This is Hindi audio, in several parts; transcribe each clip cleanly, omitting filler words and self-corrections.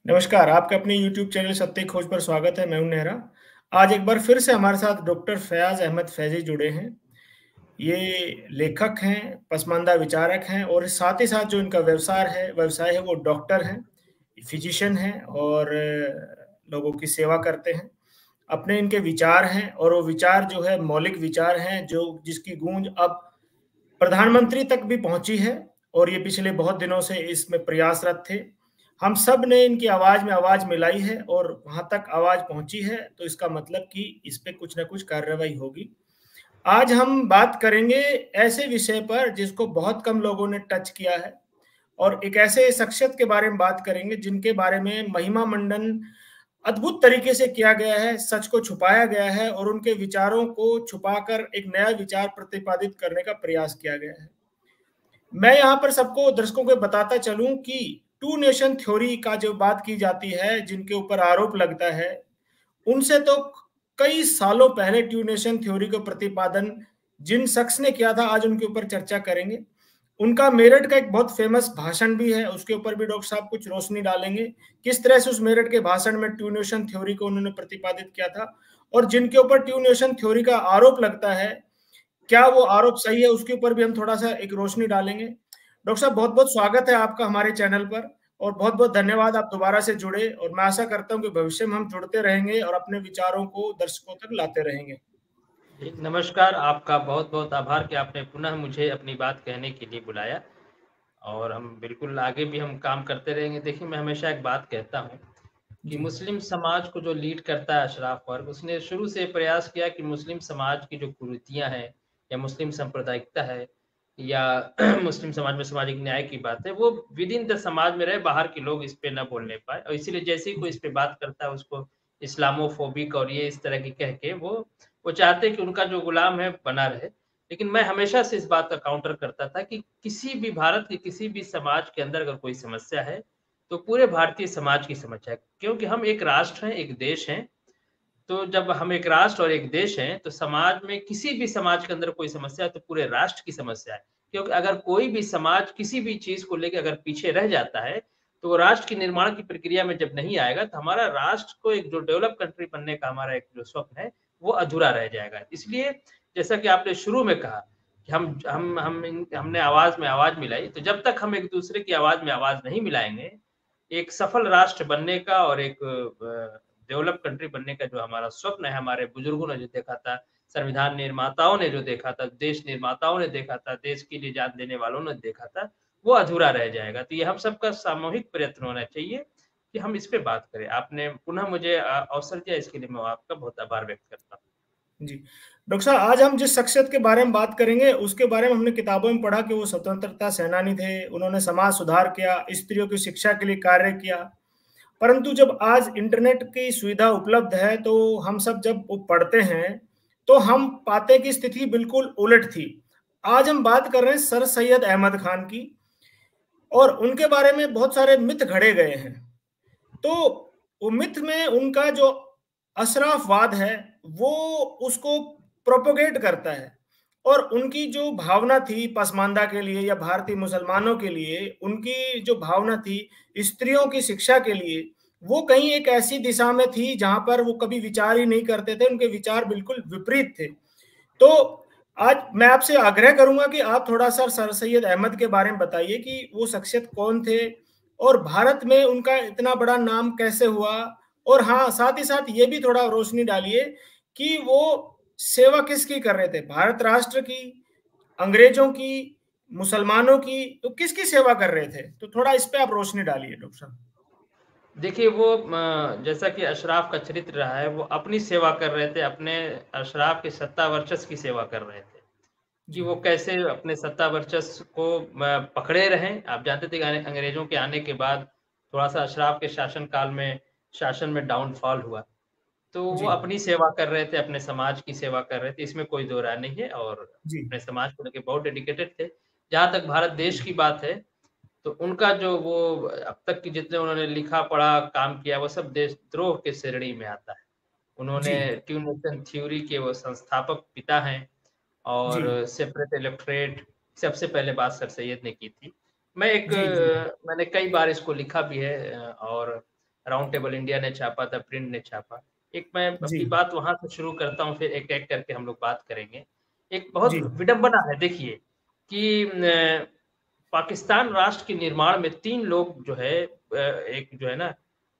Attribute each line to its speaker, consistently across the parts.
Speaker 1: नमस्कार, आपका अपने यूट्यूब चैनल सत्य खोज पर स्वागत है। मैं हूं नेहरा। आज एक बार फिर से हमारे साथ डॉक्टर फयाज अहमद फैजी जुड़े हैं। ये लेखक हैं, पसमानदा विचारक हैं और साथ ही साथ जो इनका व्यवसाय है वो डॉक्टर हैं, फिजिशियन हैं और लोगों की सेवा करते हैं। अपने इनके विचार हैं और वो विचार जो है मौलिक विचार हैं जो जिसकी गूंज अब प्रधानमंत्री तक भी पहुंची है और ये पिछले बहुत दिनों से इसमें प्रयासरत थे। हम सब ने इनकी आवाज में आवाज मिलाई है और वहां तक आवाज पहुंची है, तो इसका मतलब कि इस पे कुछ ना कुछ कार्रवाई होगी। आज हम बात करेंगे ऐसे विषय पर जिसको बहुत कम लोगों ने टच किया है और एक ऐसे शख्सियत के बारे में बात करेंगे जिनके बारे में महिमा मंडन अद्भुत तरीके से किया गया है, सच को छुपाया गया है और उनके विचारों को छुपाकर एक नया विचार प्रतिपादित करने का प्रयास किया गया है। मैं यहाँ पर सबको दर्शकों को बताता चलूं कि टू नेशन थ्योरी का जो बात की जाती है, जिनके ऊपर आरोप लगता है, उनसे तो कई सालों पहले टू नेशन थ्योरी का प्रतिपादन जिन शख्स ने किया था, आज उनके ऊपर चर्चा करेंगे। उनका मेरठ का एक बहुत फेमस भाषण भी है, उसके ऊपर भी डॉक्टर साहब कुछ रोशनी डालेंगे। किस तरह से उस मेरठ के भाषण में टू नेशन थ्योरी को उन्होंने प्रतिपादित किया था और जिनके ऊपर टू नेशन थ्योरी का आरोप लगता है, क्या वो आरोप सही है, उसके ऊपर भी हम थोड़ा सा एक रोशनी डालेंगे। डॉक्टर साहब, बहुत बहुत स्वागत है आपका हमारे चैनल पर और बहुत बहुत धन्यवाद आप दोबारा से जुड़े और मैं आशा करता हूं कि भविष्य में हम जुड़ते रहेंगे और अपने विचारों को दर्शकों तक लाते रहेंगे।
Speaker 2: नमस्कार, आपका बहुत-बहुत आभार कि आपने पुनः मुझे अपनी बात कहने के लिए बुलाया और हम बिल्कुल आगे भी हम काम करते रहेंगे। देखिए, मैं हमेशा एक बात कहता हूँ कि
Speaker 1: जी।
Speaker 2: मुस्लिम समाज को जो लीड करता है अशराफ वर्ग, उसने शुरू से प्रयास किया कि मुस्लिम समाज की जो कुरीतियाँ हैं या मुस्लिम सांप्रदायिकता है या मुस्लिम समाज में सामाजिक न्याय की बात है, वो विदिन द समाज में रहे, बाहर के लोग इस पे ना बोलने पाएँ और इसीलिए जैसे ही कोई इस
Speaker 1: जी।
Speaker 2: पे बात करता है, उसको इस्लामोफोबिक और ये इस तरह की कह के वो चाहते हैं कि उनका जो गुलाम है बना रहे। लेकिन मैं हमेशा से इस बात का काउंटर करता था कि किसी भी भारत के किसी भी समाज के अंदर अगर कोई समस्या है, तो पूरे भारतीय समाज की समस्या है। क्योंकि हम एक राष्ट्र हैं, एक देश हैं, तो जब हम एक राष्ट्र और एक देश हैं, तो समाज में किसी भी समाज के अंदर कोई समस्या है, तो पूरे राष्ट्र की समस्या है। क्योंकि अगर कोई भी समाज किसी भी चीज़ को लेके अगर पीछे रह जाता है, तो वो राष्ट्र के निर्माण की प्रक्रिया में जब नहीं आएगा, तो हमारा राष्ट्र को एक जो डेवलप कंट्री बनने का हमारा एक जो स्वप्न है, वो अधूरा रह जाएगा। इसलिए जैसा कि आपने शुरू में कहा कि हमने आवाज़ में आवाज़ मिलाई, तो जब तक हम एक-दूसरे की आवाज़ में आवाज़ नहीं मिलाएँगे, एक सफल राष्ट्र बनने का और एक डेवलप कंट्री बनने का जो हमारा स्वप्न है, हमारे बुजुर्गों ने जो देखा था, संविधान निर्माताओं ने जो देखा था, देश निर्माताओं ने देखा था, देश के लिए जान देने वालों ने देखा था, वो अधूरा रह जाएगा। तो ये हम सबका सामूहिक प्रयत्न होना चाहिए कि हम इस पे बात करें। आपने पुनः मुझे अवसर दिया, इसके लिए मैं आपका बहुत आभार व्यक्त करता हूँ।
Speaker 1: जी। डॉक्टर साहब, आज हम जिस शख्सियत के बारे में बात करेंगे, उसके बारे में हमने किताबों में पढ़ा कि वो स्वतंत्रता सेनानी थे, उन्होंने समाज सुधार किया, स्त्रियों की शिक्षा के लिए कार्य किया। परंतु जब आज इंटरनेट की सुविधा उपलब्ध है, तो हम सब जब वो पढ़ते हैं, तो हम पाते हैं कि स्थिति बिल्कुल उलट थी। आज हम बात कर रहे हैं सर सैयद अहमद खान की और उनके बारे में बहुत सारे मिथ घड़े गए हैं। तो वो मिथ में उनका जो अशराफवाद है, वो उसको प्रोपेगेट करता है और उनकी जो भावना थी पसमानदा के लिए या भारतीय मुसलमानों के लिए, उनकी जो भावना थी स्त्रियों की शिक्षा के लिए, वो कहीं एक ऐसी दिशा में थी जहां पर वो कभी विचार ही नहीं करते थे, उनके विचार बिल्कुल विपरीत थे। तो आज मैं आपसे आग्रह करूंगा कि आप थोड़ा-सा सर सैयद अहमद के बारे में बताइए कि वो शख्सियत कौन थे और भारत में उनका इतना बड़ा नाम कैसे हुआ? और हाँ, साथ ही साथ ये भी थोड़ा रोशनी डालिए कि वो सेवा किसकी कर रहे थे? भारत राष्ट्र की, अंग्रेजों की, मुसलमानों की, तो किसकी सेवा कर रहे थे? तो थोड़ा इस पे आप रोशनी डालिए डॉक्टर साहब।
Speaker 2: देखिए वो जैसा कि अशराफ का चरित्र रहा है, वो अपनी सेवा कर रहे थे, अपने अशराफ के सत्ता वर्चस्व की सेवा कर रहे थे। कि
Speaker 1: जी।
Speaker 2: वो कैसे अपने सत्ता वर्चस्व को पकड़े रहें। आप जानते थे कि अंग्रेज़ों के आने के बाद थोड़ा-सा अशराफ के शासन में डाउनफॉल हुआ। तो वो
Speaker 1: जी।
Speaker 2: अपनी सेवा कर रहे थे, अपने समाज की सेवा कर रहे थे, इसमें कोई दो राय नहीं है और
Speaker 1: जी।
Speaker 2: अपने समाज को लेके बहुत डेडिकेटेड थे। जहाँ तक भारत देश
Speaker 1: जी।
Speaker 2: की बात है, तो उनका जो वो अब तक की जितने उन्होंने लिखा-पढ़ा, काम किया, वो सब देशद्रोह के श्रेणी में आता है।
Speaker 1: जी।
Speaker 2: उन्होंने ट्रू नेशन थ्योरी के वो संस्थापक पिता हैं।
Speaker 1: जी।
Speaker 2: और सेपरेट इलेक्टोरेट सबसे पहले बात सर सैयद ने की थी। मैं एक
Speaker 1: जी। जी।
Speaker 2: मैंने कई बार इसको लिखा भी है और राउंड टेबल इंडिया ने छापा था, प्रिंट ने छापा। एक मैं
Speaker 1: जी
Speaker 2: अपनी बात वहां से शुरू करता हूँ, फिर एक एक करके हम लोग बात करेंगे। एक बहुत
Speaker 1: जी
Speaker 2: विडंबना है देखिए कि पाकिस्तान राष्ट्र के निर्माण में 3 लोग जो है एक जो है ना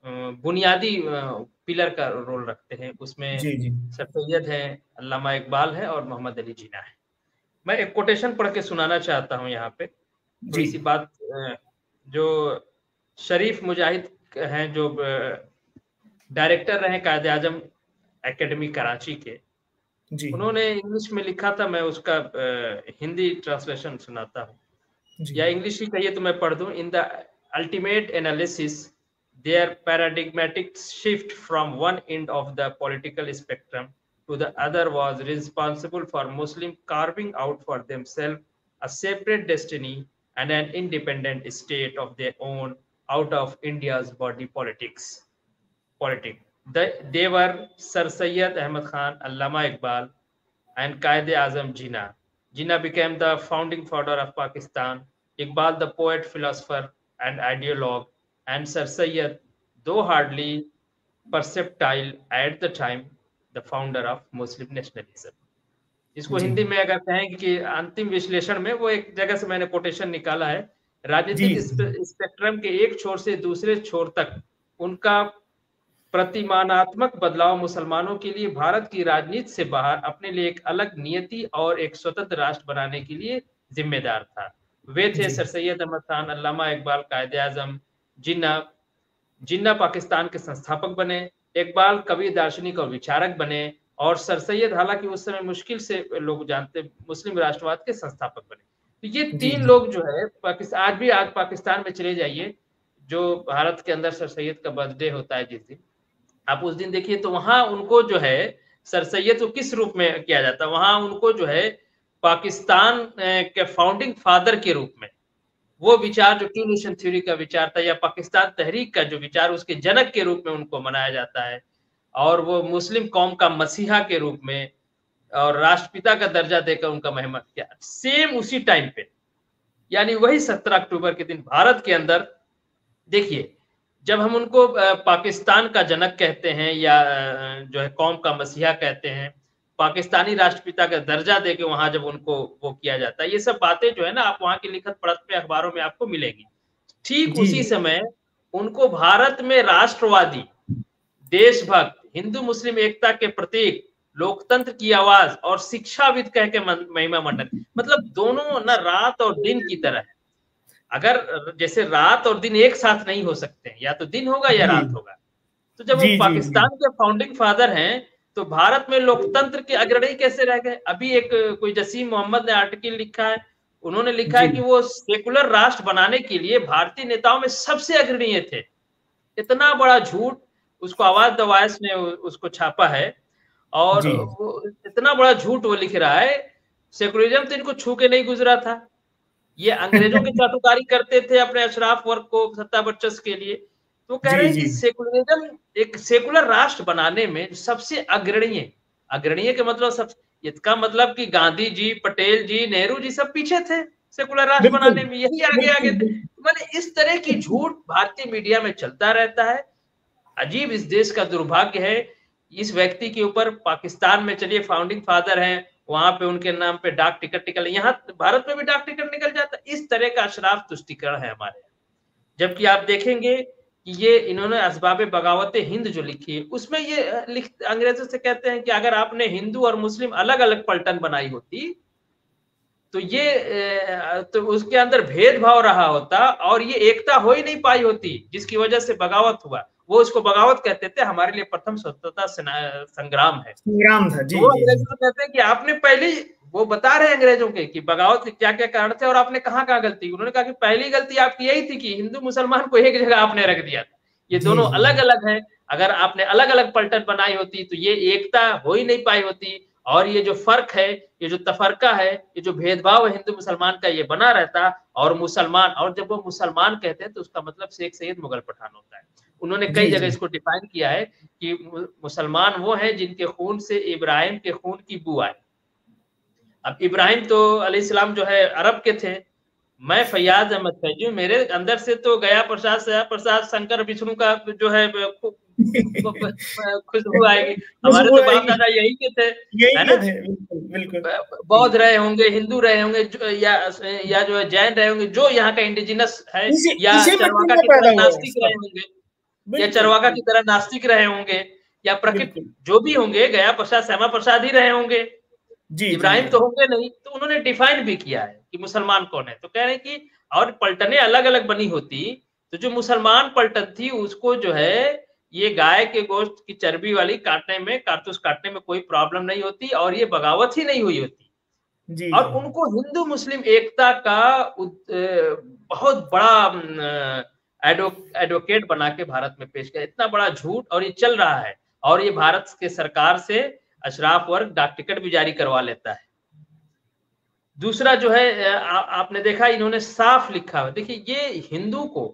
Speaker 2: बुनियादी पिलर का रोल रखते हैं। उसमें
Speaker 1: जी जी
Speaker 2: सर सैयद है, अल्लामा इकबाल है और मोहम्मद अली जिन्ना है। मैं एक कोटेशन पढ़ के सुनाना चाहता हूँ यहाँ पे,
Speaker 1: जी
Speaker 2: थोड़ी सी बात। जो शरीफ मुजाहिद हैं, जो डायरेक्टर रहे कायदे आजम एकेडमी कराची के,
Speaker 1: जी
Speaker 2: उन्होंने इंग्लिश में लिखा था। मैं उसका हिंदी ट्रांसलेशन सुनाता हूँ,
Speaker 1: जी
Speaker 2: या इंग्लिश ही कहिए तो मैं पढ़ दूं। In the ultimate analysis their paradigmatic shift from one end of the political spectrum to the other was responsible for Muslims carving out for themselves a separate destiny and an independent state of their own out of India's body politics. They were Sir Syed Ahmad Khan, Allama Iqbal, and Qaid-e-Azam Jinnah. Jinnah became the founding father of Pakistan, Iqbal the poet, philosopher, and ideologue, and Sir Syed, though hardly perceptible at the time, the founder of Muslim nationalism. इसको
Speaker 1: जी
Speaker 2: हिंदी में अगर कहें कि अंतिम विश्लेषण में, वो एक जगह से मैंने कोटेशन निकाला है।
Speaker 1: जी
Speaker 2: राजनीतिक स्पेक्ट्रम के एक छोर से दूसरे छोर तक उनका प्रतिमानात्मक बदलाव मुसलमानों के लिए भारत की राजनीति से बाहर अपने लिए एक अलग नियति और एक स्वतंत्र राष्ट्र बनाने के लिए जिम्मेदार था। वे थे
Speaker 1: जी
Speaker 2: सर सैयद अहमद खान, अल्लामा इकबाल, कायदे आजम जिन्ना। जिन्ना पाकिस्तान के संस्थापक बने, इकबाल कवि, दार्शनिक और विचारक बने, और सर सैयद हालांकि उस समय मुश्किल से लोग जानते, मुस्लिम राष्ट्रवाद के संस्थापक बने। तो ये
Speaker 1: जी
Speaker 2: 3
Speaker 1: जी
Speaker 2: लोग जो है पाकिस्तान, आज पाकिस्तान में चले जाइए, जो भारत के अंदर सर सैयद का बर्थडे होता है जिस दिन, आप उस दिन देखिए तो वहां उनको जो है सर सैयद को किस रूप में किया जाता है, वहां उनको जो है पाकिस्तान के फाउंडिंग फादर के रूप में, वो विचार जो टू नेशन थ्योरी का विचार था, या पाकिस्तान तहरीक का जो विचार, उसके जनक के रूप में उनको मनाया जाता है। और वो मुस्लिम कौम का मसीहा के रूप में और राष्ट्रपिता का दर्जा देकर उनका महिमा किया, सेम उसी टाइम पे। यानी वही 17 अक्टूबर के दिन भारत के अंदर देखिए, जब हम उनको पाकिस्तान का जनक कहते हैं, या जो है कौम का मसीहा कहते हैं, पाकिस्तानी राष्ट्रपिता का दर्जा देके वहां जब उनको वो किया जाता है, ये सब बातें जो है ना आप वहां की लिखत पढ़त पे अखबारों में आपको मिलेगी। ठीक
Speaker 1: जी
Speaker 2: उसी समय उनको भारत में राष्ट्रवादी, देशभक्त, हिंदू मुस्लिम एकता के प्रतीक, लोकतंत्र की आवाज और शिक्षाविद कह के महिमा मंडन, मतलब दोनों ना रात और दिन की तरह है। अगर जैसे रात और दिन एक साथ नहीं हो सकते हैं, या तो दिन होगा या
Speaker 1: जी
Speaker 2: रात होगा। तो जब वो
Speaker 1: जी जी जी
Speaker 2: पाकिस्तान के फाउंडिंग फादर हैं, तो भारत में लोकतंत्र के अग्रणी कैसे रह गए? अभी एक कोई जसीम मोहम्मद ने आर्टिकल लिखा है, उन्होंने लिखा है
Speaker 1: जी
Speaker 2: कि वो सेकुलर राष्ट्र बनाने के लिए भारतीय नेताओं में सबसे अग्रणीय थे। इतना बड़ा झूठ, उसको आवाज द वॉइस ने उसको छापा है, और
Speaker 1: जी
Speaker 2: वो इतना बड़ा झूठ वो लिख रहा है। सेकुलरिज्म तो इनको छू के नहीं गुजरा था, ये अंग्रेजों की चाटुकारी करते थे अपने अशराफ वर्ग को सत्ता वर्चस्व के लिए। तो कह रहे
Speaker 1: जी
Speaker 2: हैं
Speaker 1: जी
Speaker 2: कि सेकुलरिज्म, एक सेकुलर राष्ट्र बनाने में सबसे अग्रणीय, अग्रणीय के मतलब सब, इसका मतलब कि गांधी जी, पटेल जी, नेहरू जी सब पीछे थे सेकुलर राष्ट्र
Speaker 1: बिल्कुल
Speaker 2: बनाने में, यही आगे आगे
Speaker 1: बिल्कुल
Speaker 2: थे।
Speaker 1: बिल्कुल
Speaker 2: मैंने इस तरह की झूठ भारतीय मीडिया में चलता रहता है। अजीब इस देश का दुर्भाग्य है। इस व्यक्ति के ऊपर पाकिस्तान में चलिए फाउंडिंग फादर हैं, वहां पे उनके नाम पे डाक टिकट निकल, यहाँ भारत में भी डाक टिकट निकल जाता है। इस तरह का अशराफ तुष्टिकरण है हमारे यहाँ। जबकि आप देखेंगे कि ये इन्होंने असबाब बगावत हिंद जो लिखी है, उसमें ये अंग्रेजों से कहते हैं कि अगर आपने हिंदू और मुस्लिम अलग अलग पलटन बनाई होती तो ये तो उसके अंदर भेदभाव रहा होता और ये एकता हो ही नहीं पाई होती, जिसकी वजह से बगावत हुआ। वो इसको बगावत कहते थे, हमारे लिए प्रथम स्वतंत्रता संग्राम है।
Speaker 1: संग्राम था। जी
Speaker 2: तो
Speaker 1: जी जी
Speaker 2: अंग्रेजों कहते हैं कि आपने पहले, वो बता रहे हैं अंग्रेजों के कि बगावत के क्या क्या कारण थे और आपने कहाँ कहाँ गलती। उन्होंने कहा कि पहली गलती आपकी यही थी कि हिंदू मुसलमान को एक जगह आपने रख दिया था, ये
Speaker 1: जी
Speaker 2: दोनों
Speaker 1: जी
Speaker 2: अलग अलग है। अगर आपने अलग अलग पलटन बनाई होती तो ये एकता हो ही नहीं पाई होती, और ये जो फर्क है, ये जो तफरका है, ये जो भेदभाव है हिंदू मुसलमान का, ये बना रहता। और मुसलमान, और जब वो मुसलमान कहते हैं तो उसका मतलब शेख सैयद मुगल पठान होता है। उन्होंने कई
Speaker 1: जी
Speaker 2: जगह
Speaker 1: जी
Speaker 2: इसको डिफाइन किया है कि मुसलमान वो हैं जिनके खून से इब्राहिम के खून की बू आई। अब इब्राहिम तो अलैहिस्सलाम जो है अरब के थे, मैं फैयाज अहमद फैजी हूँ, मेरे अंदर से तो गया प्रसाद, सया प्रसाद, शंकर विष्णु का जो है खुशबू आएगी। हमारे
Speaker 1: खुशबू
Speaker 2: तो बाप
Speaker 1: आएगी,
Speaker 2: दादा यही के थे,
Speaker 1: यही
Speaker 2: है
Speaker 1: के
Speaker 2: ना।
Speaker 1: थे, बिल्कुल बिल्कुल।
Speaker 2: बौद्ध रहे होंगे, हिंदू रहे होंगे, या जो है जैन रहे होंगे, जो यहाँ का इंडिजिनस है,
Speaker 1: इसी
Speaker 2: या
Speaker 1: इसी मिट्टी
Speaker 2: चरवाका
Speaker 1: में
Speaker 2: की
Speaker 1: पैदा
Speaker 2: तरह
Speaker 1: हुए हैं
Speaker 2: नास्तिक रहे
Speaker 1: सब।
Speaker 2: होंगे, या
Speaker 1: बिल्कुल
Speaker 2: चरवाका की
Speaker 1: बिल्कुल
Speaker 2: तरह नास्तिक रहे होंगे, या प्रकृति
Speaker 1: बिल्कुल।
Speaker 2: जो भी होंगे, गया प्रसाद श्यामा प्रसाद ही रहे होंगे,
Speaker 1: जी जी
Speaker 2: इब्राहिम
Speaker 1: जी।
Speaker 2: तो होंगे नहीं। तो उन्होंने डिफाइन भी किया है कि मुसलमान कौन है। तो कह रहे हैं कि और पलटने अलग अलग बनी होती तो जो मुसलमान पलटन थी उसको जो है ये गाय के गोश्त की चर्बी वाली काटने में, कारतूस काटने में कोई प्रॉब्लम नहीं होती, और ये बगावत ही नहीं हुई होती।
Speaker 1: जी
Speaker 2: और
Speaker 1: जी।
Speaker 2: उनको हिंदू मुस्लिम एकता का बहुत बड़ा एडवोकेट बना के भारत में पेश किया। इतना बड़ा झूठ, और ये चल रहा है, और ये भारत के सरकार से अशराफ वर्ग डाक टिकट भी जारी करवा लेता है। दूसरा जो है आपने देखा, इन्होंने साफ लिखा है, देखिए ये हिंदू को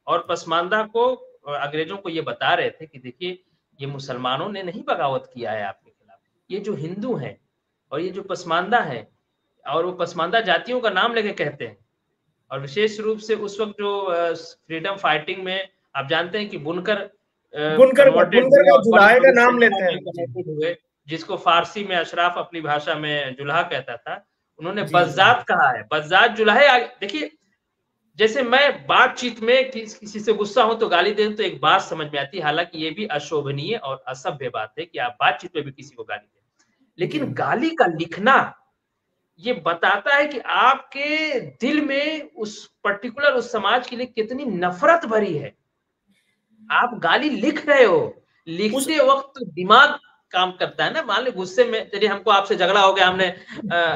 Speaker 2: और पसमानदा को अंग्रेजों को ये बता रहे थे कि देखिए ये मुसलमानों ने नहीं बगावत किया है आपके खिलाफ, ये जो हिंदू हैं और ये जो पसमानदा है, और वो पसमानदा जातियों का नाम लेके कहते हैं। और विशेष रूप से उस वक्त जो फ्रीडम फाइटिंग में आप जानते हैं कि बुनकर कन्वर्टेड
Speaker 1: बुनकर
Speaker 2: हुए
Speaker 1: का
Speaker 2: और बड़ी
Speaker 1: जुलाहे का
Speaker 2: बड़ी
Speaker 1: नाम
Speaker 2: संख्या
Speaker 1: लेते
Speaker 2: में
Speaker 1: हैं जी।
Speaker 2: कन्वर्टेड हुए, जिसको फारसी में अशराफ अपनी भाषा में जुल्हा कहता था, उन्होंने
Speaker 1: जी जी
Speaker 2: बज़्ज़ात कहा है, बज़्ज़ात जुल्हे। देखिए जैसे मैं बातचीत में किसी से गुस्सा हूं तो गाली दें तो एक बात समझ में आती है, हालांकि ये भी अशोभनीय और असभ्य बात है कि आप बातचीत में भी किसी को गाली दें,
Speaker 1: जी।
Speaker 2: लेकिन गाली का लिखना ये बताता है कि आपके दिल में उस पर्टिकुलर उस समाज के लिए कितनी नफरत भरी है। आप गाली लिख रहे हो,
Speaker 1: उस
Speaker 2: लिखते वक्त तो दिमाग काम करता है ना। मान ली गुस्से में चलिए हमको आपसे झगड़ा हो गया, हमने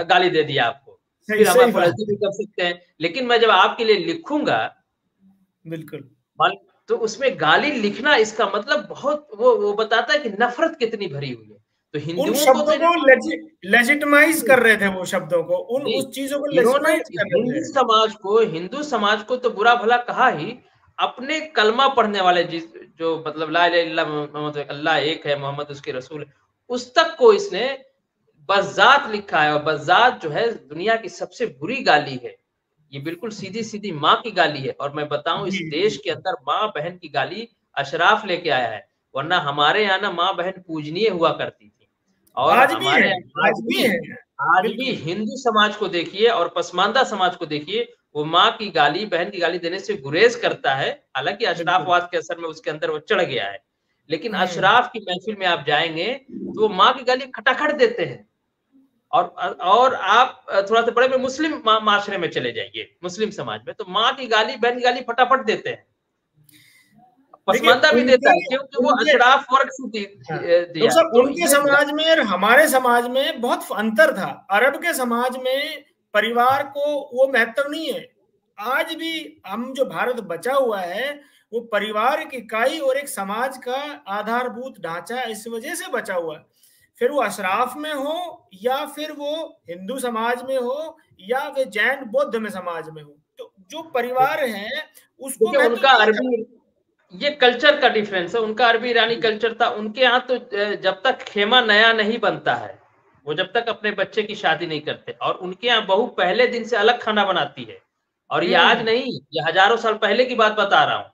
Speaker 2: गाली दे दिया आपको,
Speaker 1: सही
Speaker 2: फिर हम
Speaker 1: सही बात
Speaker 2: अपॉलॉजी
Speaker 1: है।
Speaker 2: भी कर सकते हैं, लेकिन मैं जब आपके लिए लिखूंगा,
Speaker 1: बिल्कुल।
Speaker 2: मान तो उसमें गाली लिखना इसका मतलब बहुत वो बताता है कि नफरत कितनी भरी हुई है। तो
Speaker 1: उन
Speaker 2: हिंदुओं को
Speaker 1: शब्दों
Speaker 2: तो
Speaker 1: को
Speaker 2: जो
Speaker 1: लेजिटिमाइज कर रहे थे, वो शब्दों को, उन
Speaker 2: जी,
Speaker 1: उस चीजों को
Speaker 2: इन्होंने
Speaker 1: लेजिटिमाइज कर रहे थे।
Speaker 2: हिंदू समाज को तो बुरा भला कहा ही, अपने कलमा पढ़ने वाले जो मतलब ला इलाहा इल्लल्लाह मोहम्मद अल्लाह एक है, मोहम्मद उसके रसूल है, उस तक को इसने बज़्ज़ात लिखा है। और बज़्ज़ात जो है दुनिया की सबसे बुरी गाली है। ये बिल्कुल सीधी सीधी माँ की गाली है। और मैं बताऊं,
Speaker 1: जी
Speaker 2: इस
Speaker 1: जी
Speaker 2: देश के
Speaker 1: जी।
Speaker 2: अंदर माँ बहन की गाली अशराफ लेके आया है, वरना हमारे यहाँ ना माँ बहन पूजनीय हुआ करती थी। और
Speaker 1: आज भी
Speaker 2: हमारे
Speaker 1: है,
Speaker 2: यहाँ
Speaker 1: आज भी है।
Speaker 2: आज भी
Speaker 1: बिल्कुल
Speaker 2: हिंदू समाज को देखिए और पसमानदा समाज को देखिए, वो माँ की गाली, बहन की गाली देने से गुरेज करता है। हालांकि
Speaker 1: बिल्कुल।
Speaker 2: अशराफवाद के असर में उसके अंदर वो चढ़ गया है, लेकिन
Speaker 1: हम्म।
Speaker 2: अशराफ की महफिल में आप जाएंगे तो वो माँ की गाली खटाखट देते हैं। और आप थोड़ा सा बड़े में मुस्लिम माशरे में चले जाइए, मुस्लिम समाज में तो माँ की गाली, बहन की गाली फटाफट देते हैं।
Speaker 1: देखिए
Speaker 2: पसमानदा भी देता
Speaker 1: उनके
Speaker 2: है क्योंकि वो
Speaker 1: उनके
Speaker 2: अशराफ वर्ग से
Speaker 1: हाँ,
Speaker 2: दिया
Speaker 1: डॉक्टर
Speaker 2: है।
Speaker 1: साहब,
Speaker 2: तो
Speaker 1: उनके
Speaker 2: ये
Speaker 1: समाज में और हमारे समाज में बहुत अंतर था। अरब के समाज में परिवार को वो महत्व नहीं है। आज भी हम जो भारत बचा हुआ है, वो परिवार की इकाई और एक समाज का आधारभूत ढांचा इस वजह से बचा हुआ है। फिर वो अशराफ में हो, या फिर वो हिंदू समाज में हो, या वे जैन बौद्ध में समाज में हो, तो जो परिवार है उसको
Speaker 2: देखिए
Speaker 1: महत्व
Speaker 2: उनका
Speaker 1: दिया जाता
Speaker 2: अरबी, ये कल्चर का डिफरेंस है। उनका अरबी ईरानी
Speaker 1: है।
Speaker 2: कल्चर था। उनके यहाँ तो जब तक खेमा नया नहीं बनता है, वो जब तक अपने बच्चे की शादी नहीं करते। और उनके यहाँ बहू पहले दिन से अलग खाना बनाती है। और ये आज
Speaker 1: हम्म।
Speaker 2: नहीं, ये हजारों साल पहले की बात बता रहा हूँ।
Speaker 1: जी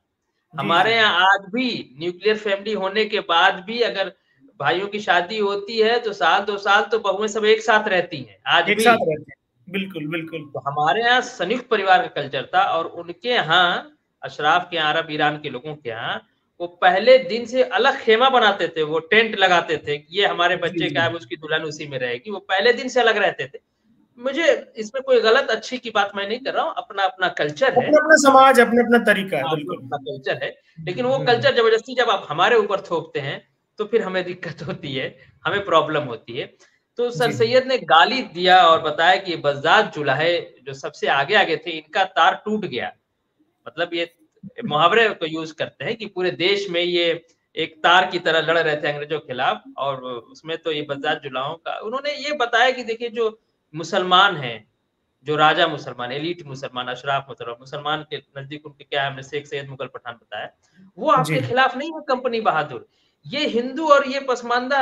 Speaker 1: जी
Speaker 2: हमारे
Speaker 1: जी।
Speaker 2: यहाँ आज भी न्यूक्लियर फैमिली होने के बाद भी अगर भाइयों की शादी होती है तो साल 2 साल तो बहुएं सब एक साथ रहती हैं आज
Speaker 1: एक
Speaker 2: भी।
Speaker 1: साथ रहते हैं, बिल्कुल बिल्कुल।
Speaker 2: तो हमारे यहाँ संयुक्त परिवार का कल्चर था, और उनके यहाँ अशराफ के यहाँ, अरब ईरान के लोगों के यहाँ वो पहले दिन से अलग खेमा बनाते थे, वो टेंट लगाते थे, ये हमारे
Speaker 1: जी
Speaker 2: बच्चे
Speaker 1: जी।
Speaker 2: का है, उसकी दुल्हन उसी में रहेगी, वो पहले दिन से अलग रहते थे। मुझे इसमें कोई गलत अच्छी की बात मैं नहीं कर रहा हूँ, अपना अपना कल्चर है,
Speaker 1: अपना अपना समाज, अपना अपना तरीका है,
Speaker 2: अपना
Speaker 1: बिल्कुल।
Speaker 2: अपना कल्चर है। लेकिन वो कल्चर जबरदस्ती जब आप हमारे ऊपर थोपते हैं तो फिर हमें दिक्कत होती है, हमें प्रॉब्लम होती है। तो सर
Speaker 1: जी जी।
Speaker 2: सैयद ने गाली दिया और बताया कि बज़्ज़ात जुलाहे जो सबसे आगे आगे थे, इनका तार टूट गया। मतलब ये मुहावरे को यूज करते हैं कि पूरे देश में ये एक तार की तरह लड़ रहे थे अंग्रेजों के खिलाफ। और उसमें तो ये बज़्ज़ात जुलाहों का उन्होंने ये बताया कि देखिए जो मुसलमान हैं, जो राजा मुसलमान, एलीट मुसलमान, अशराफ मुसलमान, मुसलमान के नजदीक उनके क्या है, हमने शेख सैयद मुगल पठान बताया, वो
Speaker 1: जी।
Speaker 2: आपके खिलाफ नहीं है कंपनी बहादुर। ये हिंदू और ये पसमानदा,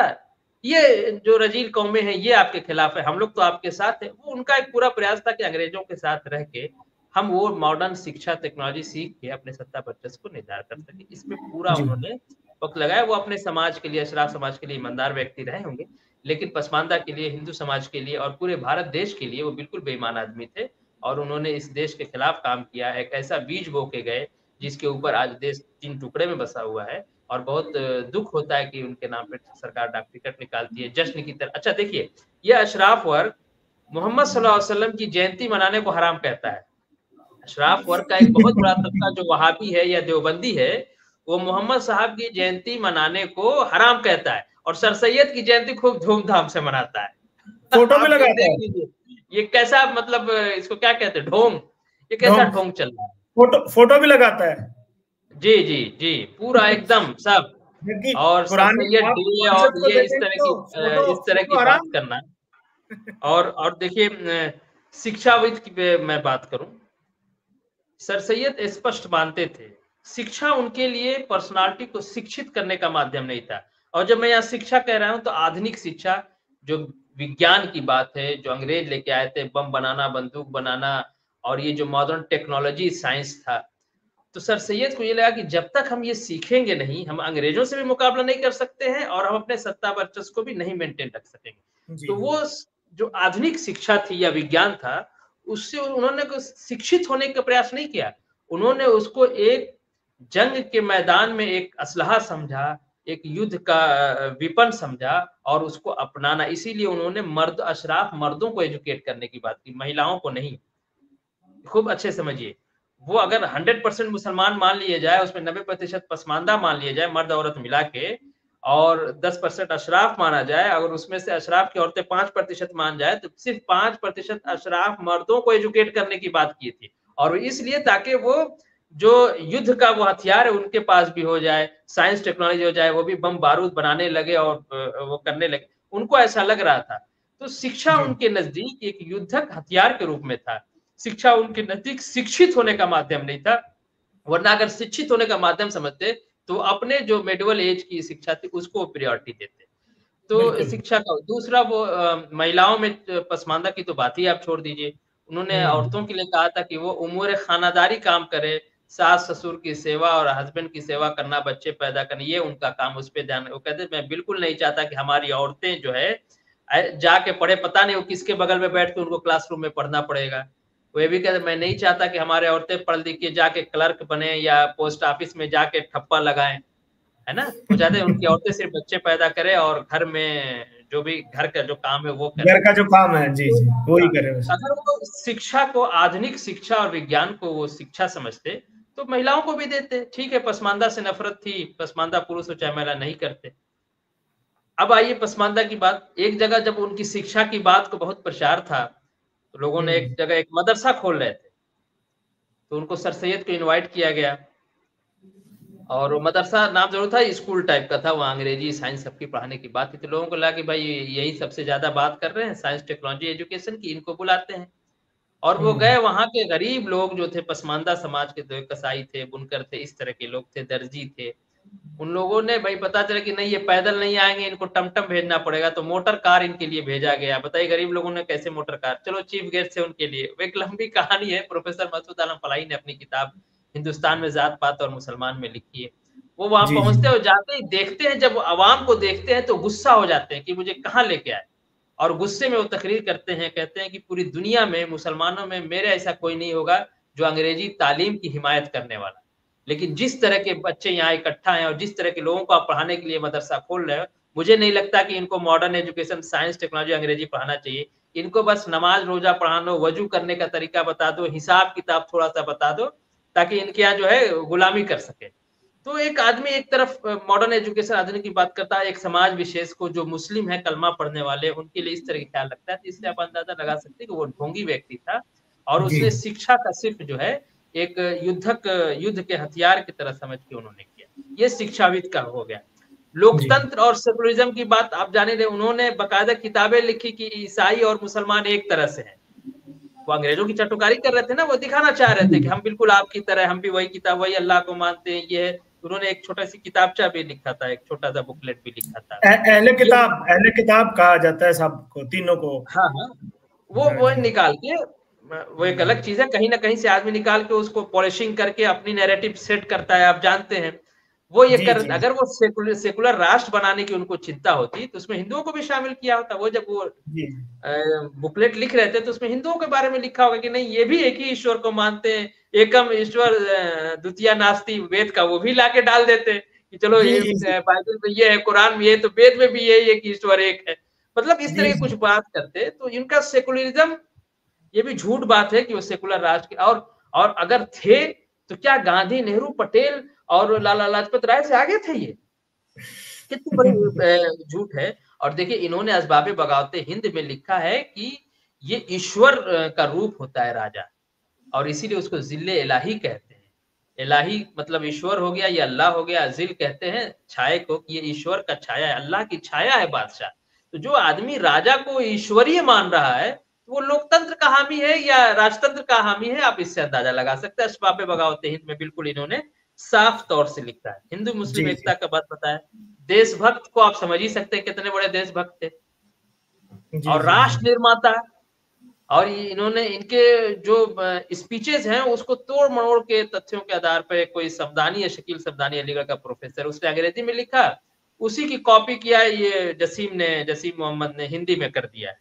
Speaker 2: ये जो रजील कौमें हैं, ये आपके खिलाफ है, हम लोग तो आपके साथ है। वो उनका एक पूरा प्रयास था कि अंग्रेजों के साथ रह के हम वो मॉडर्न शिक्षा टेक्नोलॉजी सीख के अपने सत्ता वर्चस्व को निर्धारित कर सके। इसमें पूरा उन्होंने वक्त लगाया। वो अपने समाज के लिए, अशराफ समाज के लिए ईमानदार व्यक्ति रहे होंगे, लेकिन पसमानदा के लिए, हिंदू समाज के लिए और पूरे भारत देश के लिए वो बिल्कुल बेईमान आदमी थे। और उन्होंने इस देश के खिलाफ काम किया, एक ऐसा बीज बो के गए जिसके ऊपर आज देश 3 टुकड़े में बसा हुआ है। और बहुत दुख होता है कि उनके नाम पे सरकार डाक टिकट निकालती है जश्न की तरह। अच्छा देखिए, ये अशराफ वर्ग मोहम्मद सल्लल्लाहु अलैहि वसल्लम की जयंती मनाने को हराम कहता है। अशराफ वर्ग का एक बहुत बड़ा तबका जो वहाबी है या देवबंदी है, वो मोहम्मद साहब की जयंती मनाने को हराम कहता है और सर सैयद की जयंती खूब धूमधाम से मनाता है।
Speaker 1: फोटो में लगाता है।
Speaker 2: ये कैसा, मतलब इसको क्या कहते हैं, ढोंग। ये कैसा ढोंग चल रहा है।
Speaker 1: फोटो भी लगाता है।
Speaker 2: जी जी जी, पूरा एकदम सब। और सर सैयद डे और ये इस तरह की बात करना। और देखिए, शिक्षाविद की मैं बात करूं, सर सैयद स्पष्ट मानते थे शिक्षा उनके लिए पर्सनालिटी को शिक्षित करने का माध्यम नहीं था। और जब मैं यहाँ शिक्षा कह रहा हूं तो आधुनिक शिक्षा, जो विज्ञान की बात है, जो अंग्रेज लेके आए थे, बम बनाना, बंदूक बनाना, और ये जो मॉडर्न टेक्नोलॉजी साइंस था, तो सर सैयद को ये लगा कि जब तक हम ये सीखेंगे नहीं, हम अंग्रेजों से भी मुकाबला नहीं कर सकते हैं और हम अपने सत्ता वर्चस्व को भी नहीं मेंटेन रख सकेंगे। तो वो जो आधुनिक शिक्षा थी या विज्ञान था, उससे उन्होंने शिक्षित होने का प्रयास नहीं किया। उन्होंने उसको एक जंग के मैदान में एक असलहा समझा, एक युद्ध का विपन समझा और उसको अपनाना। इसीलिए उन्होंने अशराफ मर्दों को एजुकेट करने की बात की, महिलाओं को नहीं। खूब अच्छे समझिए, वो अगर 100% मुसलमान मान लिए जाए, उसमें 90% पसमानदा मान लिए जाए, मर्द औरत मिला के, और 10% अशराफ माना जाए, अगर उसमें से अशराफ की औरतें 5% मान जाए, तो सिर्फ 5% अशराफ मर्दों को एजुकेट करने की बात की थी। और इसलिए ताकि वो जो युद्ध का वो हथियार है उनके पास भी हो जाए, साइंस टेक्नोलॉजी हो जाए, वो भी बम बारूद बनाने लगे और वो करने लगे। उनको ऐसा लग रहा था। तो शिक्षा उनके नजदीक एक युद्धक हथियार के रूप में था। शिक्षा उनके नजदीक शिक्षित होने का माध्यम नहीं था। वरना अगर शिक्षित होने का माध्यम समझते तो अपने जो मेडिवल एज की शिक्षा थी उसको प्रायोरिटी देते। तो शिक्षा का दूसरा, वो महिलाओं में पसमानदा की तो बात ही आप छोड़ दीजिए। उन्होंने औरतों के लिए कहा था कि वो उम्र खानादारी काम करे, सास ससुर की सेवा और हस्बैंड की सेवा करना, बच्चे पैदा करना, ये उनका काम, उस पर ध्यान। वो कहते मैं बिल्कुल नहीं चाहता कि हमारी औरतें जो है जाके पढ़े, पता नहीं वो किसके बगल में बैठ के उनको क्लासरूम में पढ़ना पड़ेगा। वो भी कहते मैं नहीं चाहता कि हमारे औरतें पढ़ लिख के जाके क्लर्क बने या पोस्ट ऑफिस में जाके ठप्पा लगाएं, है ना। वो चाहते हैं उनकी औरतें सिर्फ बच्चे पैदा करें और घर में जो भी घर का जो काम है वो करें,
Speaker 1: घर का जो काम है, जी जी, वो ही करें।
Speaker 2: अगर वो शिक्षा को, आधुनिक शिक्षा और विज्ञान को वो शिक्षा समझते तो महिलाओं को भी देते। ठीक है, पसमानदा से नफरत थी, पसमानदा पुरुष हो चाहे महिला, नहीं करते। अब आइए पसमानदा की बात। एक जगह जब उनकी शिक्षा की बात को बहुत प्रचार था, तो लोगों ने एक जगह एक मदरसा खोल रहे थे, तो उनको सर सैयद को इनवाइट किया गया। और मदरसा नाम जरूर था, स्कूल टाइप का था, वहाँ अंग्रेजी साइंस सबकी पढ़ाने की बात थी। तो लोगों को लगा कि भाई यही सबसे ज्यादा बात कर रहे हैं साइंस टेक्नोलॉजी एजुकेशन की, इनको बुलाते हैं। और वो गए, वहाँ के गरीब लोग जो थे, पसमानदा समाज के, तो कसाई थे, बुनकर थे, इस तरह के लोग थे, दर्जी थे। उन लोगों ने भाई पता चला कि नहीं ये पैदल नहीं आएंगे, इनको टमटम भेजना पड़ेगा, तो मोटर कार इनके लिए भेजा गया। बताइए गरीब लोगों ने कैसे मोटर कार, चलो चीफ गेस्ट थे उनके लिए। एक लंबी कहानी है, प्रोफेसर मसूद आलम फलाही ने अपनी किताब हिंदुस्तान में जात पात और मुसलमान में लिखी है। वो वहां पहुंचते हो जाते ही देखते हैं, जब आवाम को देखते हैं तो गुस्सा हो जाते हैं कि मुझे कहाँ लेके आए। और गुस्से में वो तकरीर करते हैं, कहते हैं कि पूरी दुनिया में मुसलमानों में मेरे ऐसा कोई नहीं होगा जो अंग्रेजी तालीम की हिमायत करने वाला। लेकिन जिस तरह के बच्चे यहाँ इकट्ठा हैं और जिस तरह के लोगों को आप पढ़ाने के लिए मदरसा खोल रहे हो, मुझे नहीं लगता कि इनको मॉडर्न एजुकेशन, साइंस, टेक्नोलॉजी, अंग्रेजी पढ़ाना चाहिए। इनको बस नमाज रोजा पढ़ाना, वजू करने का तरीका बता दो, हिसाब किताब थोड़ा सा बता दो, ताकि इनके यहाँ जो है गुलामी कर सके। तो एक आदमी एक तरफ मॉडर्न एजुकेशन आधुनिक की बात करता है, एक समाज विशेष को जो मुस्लिम है, कलमा पढ़ने वाले, उनके लिए इस तरह का ख्याल रखता है। तो इससे आप अंदाजा लगा सकते हैं कि वो ढोंगी व्यक्ति था और उसने शिक्षा का सिर्फ जो है एक युद्ध के हथियार की तरह समझ के उन्होंने किया। ये शिक्षाविद का हो गया। लोकतंत्र और सेकुलरिज्म की बात आप जाने दे, उन्होंने बाकायदा किताबें लिखी कि ईसाई और मुसलमान एक तरह से हैं। वो अंग्रेजों की चटुकारी कर रहे थे ना, वो दिखाना चाह रहे थे कि हम बिल्कुल आपकी तरह, हम भी वही किताब, वही अल्लाह को मानते हैं। ये उन्होंने एक छोटा सी किताबचा भी लिखा था, एक छोटा सा बुकलेट भी लिखा था।
Speaker 1: अहले किताब कहा जाता है सबको, तीनों को।
Speaker 2: हाँ हाँ, वो निकाल के वो एक अलग चीज है, कहीं ना कहीं से आदमी निकाल के उसको पॉलिशिंग करके अपनी नैरेटिव सेट करता है, आप जानते हैं। वो ये
Speaker 1: जी
Speaker 2: कर,
Speaker 1: जी
Speaker 2: अगर वो सेकुलर राष्ट्र बनाने की उनको चिंता होती तो उसमें हिंदुओं को भी शामिल किया होता। वो जब वो
Speaker 1: जी
Speaker 2: बुकलेट लिख रहे थे तो उसमें हिंदुओं के बारे में लिखा होगा कि नहीं ये भी एक ही ईश्वर को मानते हैं, एकम ईश्वर द्वितीय नास्ति, वेद का वो भी लाके डाल देते कि चलो
Speaker 1: जी
Speaker 2: ये
Speaker 1: जी जी
Speaker 2: बाइबल में ये है, कुरान में ये, तो वेद में भी यही है कि ईश्वर एक है। मतलब इस
Speaker 1: जी
Speaker 2: तरह की
Speaker 1: जी
Speaker 2: कुछ बात करते। तो इनका सेकुलरिज्म, ये भी झूठ बात है कि वो सेकुलर राष्ट्र के, और अगर थे तो क्या गांधी, नेहरू, पटेल और लाला लाजपत राय से आगे थे? ये कितनी बड़ी झूठ है। और देखिए इन्होंने असबाबे बगावते हिंद में लिखा है कि ये ईश्वर का रूप होता है राजा, और इसीलिए उसको जिल्ले इलाही कहते हैं। इलाही मतलब ईश्वर हो गया, ये अल्लाह हो गया। जिल कहते हैं छाया को, कि ये ईश्वर का छाया है, अल्लाह की छाया है बादशाह। तो जो आदमी राजा को ईश्वरीय मान रहा है वो लोकतंत्र का हामी है या राजतंत्र का हामी है, आप इससे अंदाजा लगा सकते हैं। असबाबे बगावते हिंद में बिल्कुल इन्होंने साफ तौर से लिखा है। हिंदू मुस्लिम
Speaker 1: जी
Speaker 2: एकता का बात बताया। देशभक्त को आप समझ ही सकते हैं कितने बड़े देशभक्त थे,
Speaker 1: जी
Speaker 2: और
Speaker 1: जी
Speaker 2: राष्ट्र निर्माता। और इन्होंने इनके जो स्पीचेस हैं उसको तोड़ मरोड़ के तथ्यों के आधार पर, कोई समदानी है, शकील समदानी अलीगढ़ का प्रोफेसर, उसने अंग्रेजी में लिखा, उसी की कॉपी किया ये जसीम मोहम्मद ने हिंदी में कर दिया है।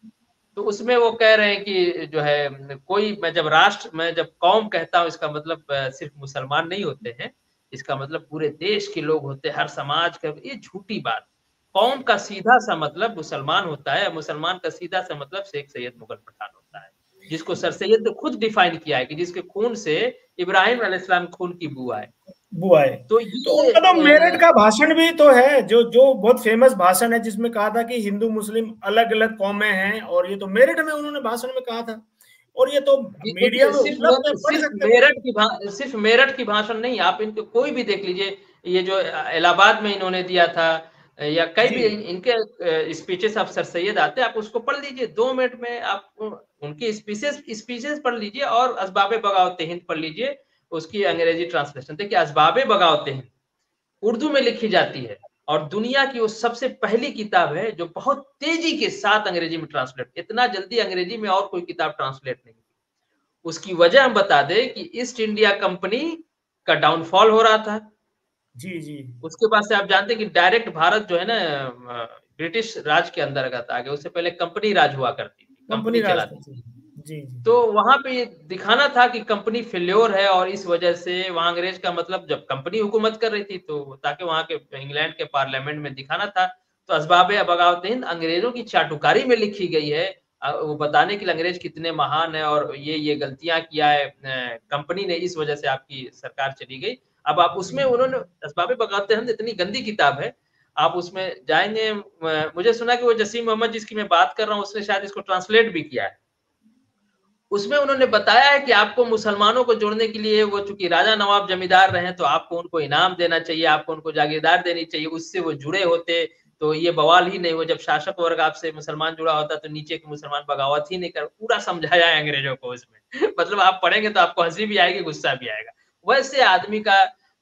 Speaker 2: तो उसमें वो कह रहे हैं कि जो है कोई, मैं जब कौम कहता हूं इसका मतलब सिर्फ मुसलमान नहीं होते हैं, इसका मतलब पूरे देश के लोग होते हैं, हर समाज का। ये झूठी बात। कौम का सीधा सा मतलब मुसलमान होता है, मुसलमान का सीधा सा मतलब शेख सैयद मुगल पठान होता है, जिसको सर सैयद ने खुद डिफाइन किया है कि जिसके खून से इब्राहिम अलैहिस्सलाम खून की बुआ है।
Speaker 1: बुआ है।
Speaker 2: तो
Speaker 1: तो
Speaker 2: ये
Speaker 1: उनका तो मेरठ का भाषण भी तो है, जो जो बहुत फेमस भाषण है, जिसमें कहा था कि हिंदू मुस्लिम अलग अलग कौमें हैं, और ये तो मेरठ में उन्होंने भाषण में कहा था, और ये तो मीडिया
Speaker 2: देखिए
Speaker 1: में उपलब्ध है, पढ़ सकते हैं कोई भी।
Speaker 2: सिर्फ मेरठ की भाषण नहीं, आप इनके कोई भी देख लीजिए, ये जो इलाहाबाद में इन्होंने दिया था, या कई
Speaker 1: जी
Speaker 2: भी इनके स्पीचेस आप सर सैयद आते हैं, आप उसको पढ़ लीजिए 2 मिनट में, आप उनकी स्पीचेस पढ़ लीजिए और असबाबे बगावते हिंद पढ़ लीजिए, उसकी अंग्रेजी ट्रांसलेशन देखिए। असबाबे बगावते हिंद उर्दू में लिखी जाती है, और दुनिया की वो सबसे पहली किताब है जो बहुत तेजी के साथ अंग्रेजी में ट्रांसलेट, इतना जल्दी अंग्रेजी में और कोई किताब ट्रांसलेट नहीं। उसकी वजह हम बता दें कि ईस्ट इंडिया कंपनी का डाउनफॉल हो रहा था।
Speaker 1: जी जी
Speaker 2: उसके बाद से आप जानते हैं कि डायरेक्ट भारत जो है ना ब्रिटिश राज के अंतर्गत आ गया। उससे पहले कंपनी राज हुआ करती थी,
Speaker 1: कंपनी
Speaker 2: कंपनी
Speaker 1: राज
Speaker 2: चलाती
Speaker 1: करती
Speaker 2: थी।
Speaker 1: है। जी जी
Speaker 2: तो वहां पे ये दिखाना था कि कंपनी फेल्योर है, और इस वजह से वहां अंग्रेज का मतलब, जब कंपनी हुकूमत कर रही थी तो ताकि वहां के इंग्लैंड के पार्लियामेंट में दिखाना था। तो असबाब बगावत हिंद अंग्रेजों की चाटुकारी में लिखी गई है, वो बताने के लिए अंग्रेज कितने महान है और ये गलतियां किया है कंपनी ने, इस वजह से आपकी सरकार चली गई। अब आप उसमें, उन्होंने असबाब बगावत हिंद इतनी गंदी किताब है, आप उसमें जाएंगे, मुझे सुना कि वो जसीम मोहम्मद जिसकी मैं बात कर रहा हूँ उसने शायद इसको ट्रांसलेट भी किया है। उसमें उन्होंने बताया है कि आपको मुसलमानों को जोड़ने के लिए, वो चूंकि राजा नवाब जमींदार रहे तो आपको उनको इनाम देना चाहिए, आपको उनको जागीरदार देनी चाहिए, उससे वो जुड़े होते तो ये बवाल ही नहीं हो। जब शासक वर्ग आपसे मुसलमान जुड़ा होता तो नीचे के मुसलमान बगावत ही नहीं कर। पूरा समझाया है अंग्रेजों को उसमें मतलब आप पढ़ेंगे तो आपको हंसी भी आएगी, गुस्सा भी आएगा। वैसे आदमी का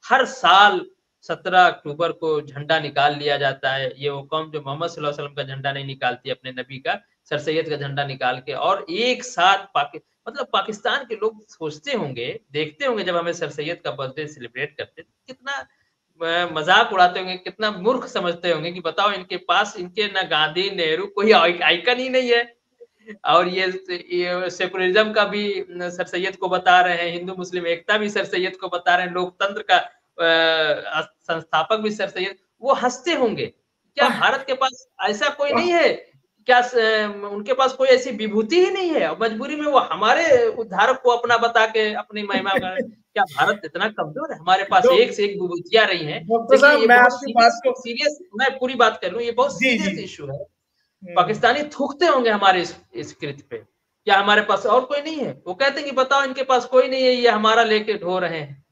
Speaker 2: हर साल 17 अक्टूबर को झंडा निकाल लिया जाता है। ये वो कौम जो मोहम्मद सल्लल्लाहु अलैहि वसल्लम का झंडा नहीं निकालती, अपने नबी का, सर सैयद का झंडा निकाल के, और एक साथ मतलब पाकिस्तान के लोग सोचते होंगे, देखते होंगे जब हमें सर सैयद का बर्थडे सेलिब्रेट करते, कितना मजाक उड़ाते होंगे, कितना मूर्ख समझते होंगे कि बताओ इनके पास, इनके ना गांधी नेहरू कोई आइकन ही नहीं है। और ये सेकुलरिज्म का भी सर सैयद को बता रहे हैं, हिंदू मुस्लिम एकता भी सर सैयद को बता रहे हैं, लोकतंत्र का संस्थापक भी सर सैयद। वो हंसते होंगे, क्या
Speaker 1: वाह
Speaker 2: भारत के पास ऐसा कोई
Speaker 1: वाह
Speaker 2: नहीं है? क्या उनके पास कोई ऐसी विभूति ही नहीं है? मजबूरी में वो हमारे उद्धारक को अपना बता के अपनी महिमा कर। क्या भारत इतना कमजोर है? हमारे पास
Speaker 1: तो
Speaker 2: एक से एक विभूतियां रही हैं।
Speaker 1: डॉक्टर
Speaker 2: देखिए
Speaker 1: साहब,
Speaker 2: ये
Speaker 1: मैं
Speaker 2: बहुत
Speaker 1: आपकी बात
Speaker 2: सीरियस
Speaker 1: को
Speaker 2: सीरियस मैं पूरी बात कर लूं, ये बहुत
Speaker 1: जी जी
Speaker 2: सीरियस इशू है।
Speaker 1: हम्म,
Speaker 2: पाकिस्तानी थूकते होंगे हमारे इस कृत्य पे। क्या हमारे पास और कोई नहीं है? वो कहते हैं कि बताओ इनके पास कोई नहीं है, ये हमारा लेके ढो रहे हैं।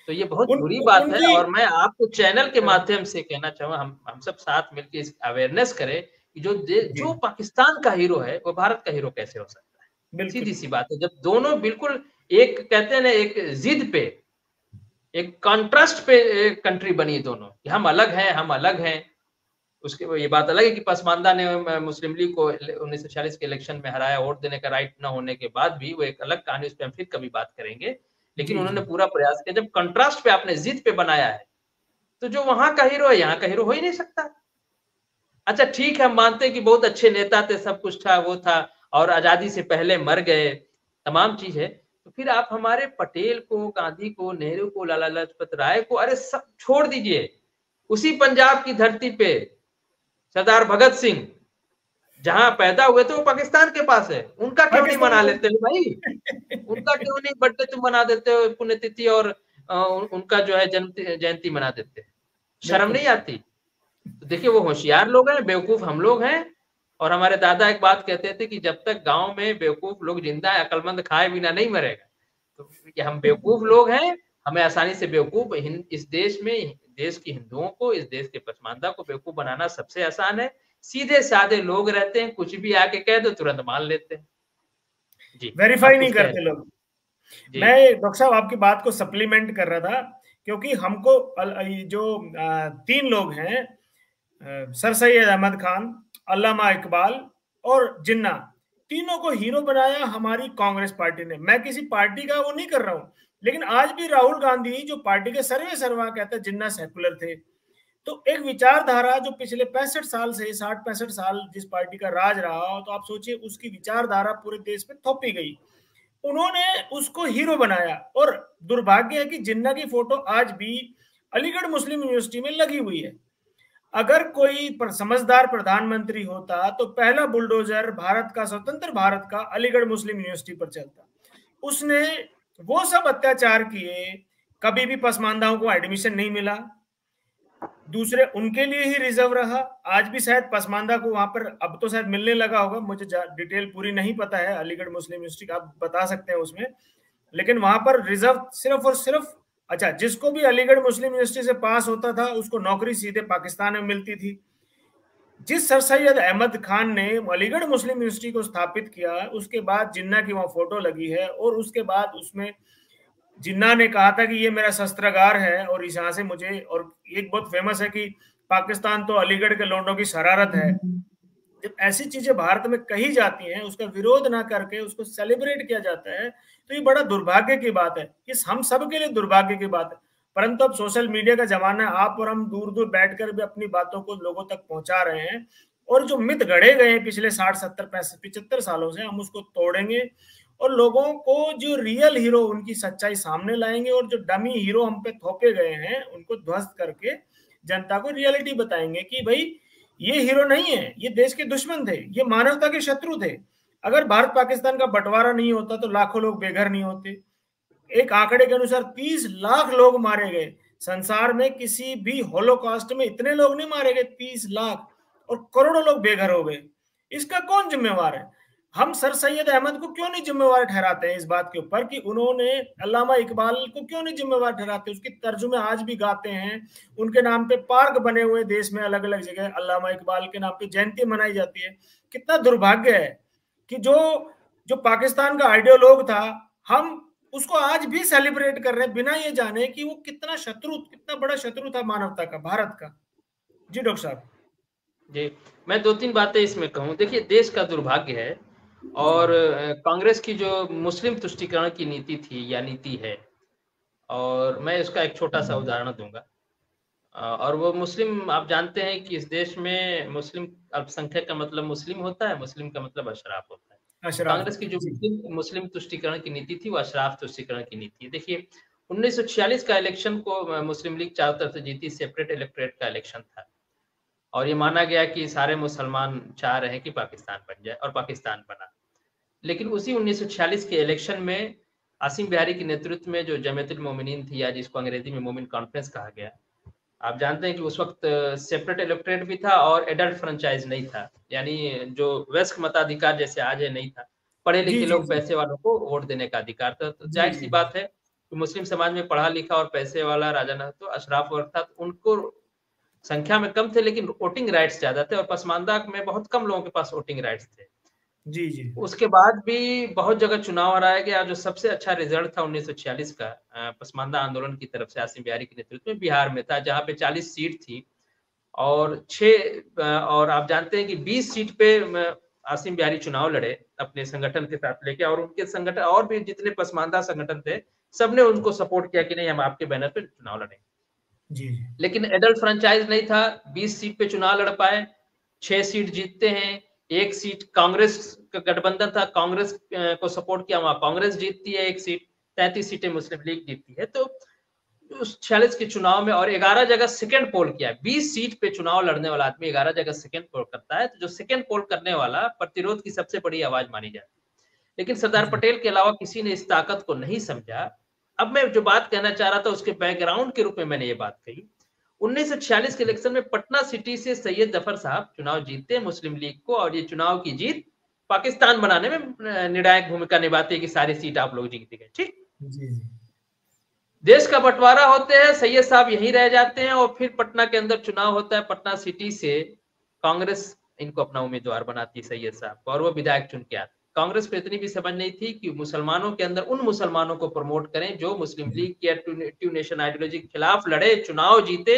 Speaker 2: तो ये बहुत बुरी बात है,
Speaker 1: उनकी
Speaker 2: और मैं आपको चैनल के माध्यम से कहना चाहूंगा, हम सब साथ मिलकर इस अवेयरनेस करें कि
Speaker 1: जी
Speaker 2: जो पाकिस्तान का हीरो है वो भारत का हीरो कैसे हो सकता है?
Speaker 1: बिल्कुल
Speaker 2: सीधी सी बात है, जब दोनों बिल्कुल एक, कहते हैं ना, एक जिद पे, एक कॉन्ट्रास्ट पे कंट्री बनी दोनों, कि हम अलग हैं, हम अलग हैं। उसके ये बात अलग है कि पसमानदा ने मुस्लिम लीग को 1946 के इलेक्शन में हराया, वोट देने का राइट न होने के बाद भी, वो एक अलग कहानी, उस पर हम फिर कभी बात करेंगे। लेकिन
Speaker 1: जी
Speaker 2: उन्होंने
Speaker 1: जी।
Speaker 2: पूरा प्रयास किया। जब कंट्रास्ट पे आपने जिद पे बनाया है, तो जो वहां का हीरो है यहाँ का हीरो हो ही नहीं सकता। अच्छा ठीक है, हम मानते हैं कि बहुत अच्छे नेता थे, सब कुछ था, वो था, और आजादी से पहले मर गए, तमाम चीज है। तो फिर आप हमारे पटेल को, गांधी को, नेहरू को, लाला लाजपत राय को, अरे सब छोड़ दीजिए, उसी पंजाब की धरती पे सरदार भगत सिंह जहां पैदा हुए थे वो पाकिस्तान के पास है, उनका क्यों नहीं
Speaker 1: पाकिस्तान
Speaker 2: मना
Speaker 1: में।
Speaker 2: लेते हो भाई? उनका क्यों नहीं बर्थडे तुम मना देते हो, पुण्यतिथि, और उनका जो है जन्म जयंती मना देते? शर्म
Speaker 1: बिल्कुल।
Speaker 2: नहीं आती? तो देखिए, वो होशियार लोग हैं, बेवकूफ हम लोग हैं। और हमारे दादा एक बात कहते थे कि जब तक गांव में बेवकूफ लोग जिंदा है, अकलमंद खाए बिना नहीं मरेगा। तो ये हम बेवकूफ लोग हैं, हमें आसानी से बेवकूफ, इस देश में, देश के हिंदुओं को, इस देश के पसमानदा को बेवकूफ बनाना सबसे आसान है। सीधे साधे लोग रहते हैं, कुछ भी आके कह दो तुरंत मान लेते हैं। जी,
Speaker 1: वेरीफाई
Speaker 2: आप
Speaker 1: नहीं
Speaker 2: कुछ कह
Speaker 1: करते
Speaker 2: रहे
Speaker 1: लोग।
Speaker 2: जी।
Speaker 1: मैं डॉक्टर साहब आपकी बात को सप्लीमेंट कर रहा था, क्योंकि हमको ये जो 3 लोग हैं, सर सैयद अहमद खान, अल्लामा इकबाल और जिन्ना, तीनों को हीरो बनाया हमारी कांग्रेस पार्टी ने। मैं किसी पार्टी का वो नहीं कर रहा हूं, लेकिन आज भी राहुल गांधी जो पार्टी के सर्वे सर्वा कहते हैं जिन्ना सेकुलर थे। तो एक विचारधारा जो पिछले 65 साल से 60-65 साल जिस पार्टी का राज रहा, तो आप सोचिए उसकी विचारधारा पूरे देश में थोपी गई, उन्होंने उसको हीरो बनाया। और दुर्भाग्य है कि जिन्ना की फोटो आज भी अलीगढ़ मुस्लिम यूनिवर्सिटी में लगी हुई है। अगर कोई समझदार प्रधानमंत्री होता तो पहला बुलडोजर भारत का, स्वतंत्र भारत का, अलीगढ़ मुस्लिम यूनिवर्सिटी पर चलता। उसने वो सब अत्याचार किए, कभी भी पसमानदाओं को एडमिशन नहीं मिला, दूसरे उनके लिए ही रिजर्व रहा। आज भी शायद पसमानदा को वहां पर अब तो शायद मिलने लगा होगा, मुझे डिटेल पूरी नहीं पता है अलीगढ़ मुस्लिम यूनिवर्सिटी, आप बता सकते हैं उसमें। लेकिन वहां पर रिजर्व सिर्फ और सिर्फ, अच्छा, जिसको भी अलीगढ़ मुस्लिम यूनिवर्सिटी से पास होता था उसको नौकरी सीधे पाकिस्तान में मिलती थी। जिस सर सैयद अहमद खान ने अलीगढ़ मुस्लिम यूनिवर्सिटी को स्थापित किया, उसके बाद जिन्ना की वहां फोटो लगी है, और उसके बाद उसमें जिन्ना ने कहा था कि ये मेरा शस्त्रागार है और यहाँ से मुझे, और एक बहुत फेमस है कि पाकिस्तान तो अलीगढ़ के लोंडों की शरारत है। जब ऐसी चीजें भारत में कही जाती हैं, उसका विरोध ना करके उसको सेलिब्रेट किया जाता है, तो ये बड़ा दुर्भाग्य की बात है। ये हम सब के लिए दुर्भाग्य की बात है। परंतु अब सोशल मीडिया का जमाना है, आप और हम दूर दूर बैठकर भी अपनी बातों को लोगों तक पहुंचा रहे हैं, और जो मिथ गढ़े गए हैं पिछले 60, 70, 75 सालों से, हम उसको तोड़ेंगे और लोगों को जो रियल हीरो उनकी सच्चाई सामने लाएंगे, और जो डमी हीरो हम पे थोपे गए हैं उनको ध्वस्त करके जनता को रियलिटी बताएंगे कि भाई ये हीरो नहीं है, ये देश के दुश्मन थे, ये मानवता के शत्रु थे। अगर भारत पाकिस्तान का बंटवारा नहीं होता तो लाखों लोग बेघर नहीं होते। एक आंकड़े के अनुसार 30 लाख लोग मारे गए। संसार में किसी भी होलोकॉस्ट में इतने लोग नहीं मारे गए, 30 लाख, और करोड़ों लोग बेघर हो गए। इसका कौन जिम्मेवार है? हम सर सैयद अहमद को क्यों नहीं जिम्मेवार ठहराते हैं इस बात के ऊपर कि उन्होंने, अल्लामा इकबाल को क्यों नहीं जिम्मेवार ठहराते? उसके तर्जुमे आज भी गाते हैं, उनके नाम पे पार्क बने हुए देश में अलग अलग जगह, अल्लामा इकबाल के नाम पे जयंती मनाई जाती है। कितना दुर्भाग्य है कि जो जो पाकिस्तान का आइडियोलॉग था, हम उसको आज भी सेलिब्रेट कर रहे हैं बिना ये जाने कि वो कितना बड़ा शत्रु था मानवता का, भारत का। जी डॉक्टर साहब।
Speaker 2: जी, मैं 2-3 बातें इसमें कहूँ। देखिए, देश का दुर्भाग्य है,
Speaker 1: जी
Speaker 2: और कांग्रेस की जो मुस्लिम तुष्टीकरण की नीति थी या नीति है, और मैं इसका एक छोटा-सा उदाहरण दूँगा। और वो मुस्लिम, आप जानते हैं कि इस देश में मुस्लिम अल्पसंख्यक का मतलब मुस्लिम होता है, मुस्लिम का मतलब अशराफ होता है। तो
Speaker 1: अशराफ
Speaker 2: कांग्रेस
Speaker 1: होता
Speaker 2: की
Speaker 1: है।
Speaker 2: जो
Speaker 1: जी
Speaker 2: मुस्लिम तुष्टीकरण की नीति थी, वो अशराफ तुष्टीकरण की नीति है। देखिए, 1946 का इलेक्शन को मुस्लिम लीग चारों तरफ से जीती, सेपरेट इलेक्टोरेट का इलेक्शन था, और ये माना गया कि सारे मुसलमान चाह रहे हैं कि पाकिस्तान बन जाए, और पाकिस्तान बना। लेकिन उसी 1946 के इलेक्शन में आसिम बिहारी के नेतृत्व में जो जमात उल मोमिनीन थी, या जिसको अंग्रेजी में मोमिन कॉन्फ्रेंस कहा गया, आप जानते हैं कि उस वक्त सेपरेट इलेक्टोरेट भी था और एडल्ट फ्रेंचाइज नहीं था, यानी जो वयस्क मताधिकार जैसे आज है नहीं था। पढ़े
Speaker 1: जी
Speaker 2: लिखे
Speaker 1: जी
Speaker 2: लोग,
Speaker 1: जी
Speaker 2: पैसे वालों को वोट देने का अधिकार था। तो
Speaker 1: जी
Speaker 2: जाहिर सी
Speaker 1: जी
Speaker 2: बात है कि मुस्लिम समाज में पढ़ा लिखा और पैसे वाला राजा न तो अशराफ वर्ग था, तो उनको संख्या में कम थे, लेकिन वोटिंग राइट्स ज्यादा थे, और पसमानदा में बहुत कम लोगों के पास वोटिंग राइट्स थे।
Speaker 1: जी जी
Speaker 2: उसके बाद भी बहुत जगह चुनाव हराया गया। जो सबसे अच्छा रिजल्ट था 1946 का, पसमानदा आंदोलन की तरफ से आसिम बिहारी के नेतृत्व में बिहार में था, जहां पे 40 सीट थी, और 6 और आप जानते हैं कि 20 सीट पे आसिम बिहारी चुनाव लड़े अपने संगठन के साथ लेके, और उनके संगठन और भी जितने पसमानदा संगठन थे सबने उनको सपोर्ट किया कि नहीं हम आपके बैनर पे चुनाव लड़ेंगे।
Speaker 1: जी
Speaker 2: लेकिन एडल्ट फ्रेंचाइज नहीं था, 20 सीट पे चुनाव लड़ पाए, 6 सीट जीतते हैं, 1 सीट कांग्रेस का गठबंधन था, कांग्रेस को सपोर्ट किया, वहां कांग्रेस जीतती है 1 सीट, 33 सीटें मुस्लिम लीग जीतती है। तो उस 46 के चुनाव में, और 11 जगह सेकंड पोल किया, 20 सीट पे चुनाव लड़ने वाला आदमी 11 जगह सेकंड पोल करता है, तो जो सेकंड पोल करने वाला प्रतिरोध की सबसे बड़ी आवाज मानी जाती है। लेकिन सरदार
Speaker 1: जी
Speaker 2: पटेल के अलावा किसी ने इस ताकत को नहीं समझा। अब मैं जो बात कहना चाह रहा था उसके बैकग्राउंड के रूप में मैंने ये बात कही। 1946 के इलेक्शन में पटना सिटी से सैयद जफर साहब चुनाव जीतते हैं मुस्लिम लीग को, और ये चुनाव की जीत पाकिस्तान बनाने में निर्णायक भूमिका निभाती है कि सारी सीट आप लोग जीत गए। ठीक,
Speaker 1: जी
Speaker 2: देश का बंटवारा होते हैं, सैयद साहब यहीं रह जाते हैं, और फिर पटना के अंदर चुनाव होता है, पटना सिटी से कांग्रेस इनको अपना उम्मीदवार बनाती है सैयद साहब को, और वो विधायक चुन के आते। कांग्रेस को इतनी भी समझ नहीं थी कि मुसलमानों के अंदर उन मुसलमानों को प्रमोट करें जो मुस्लिम लीग की टू नेशन आइडियोलॉजी के खिलाफ लड़े, चुनाव जीते।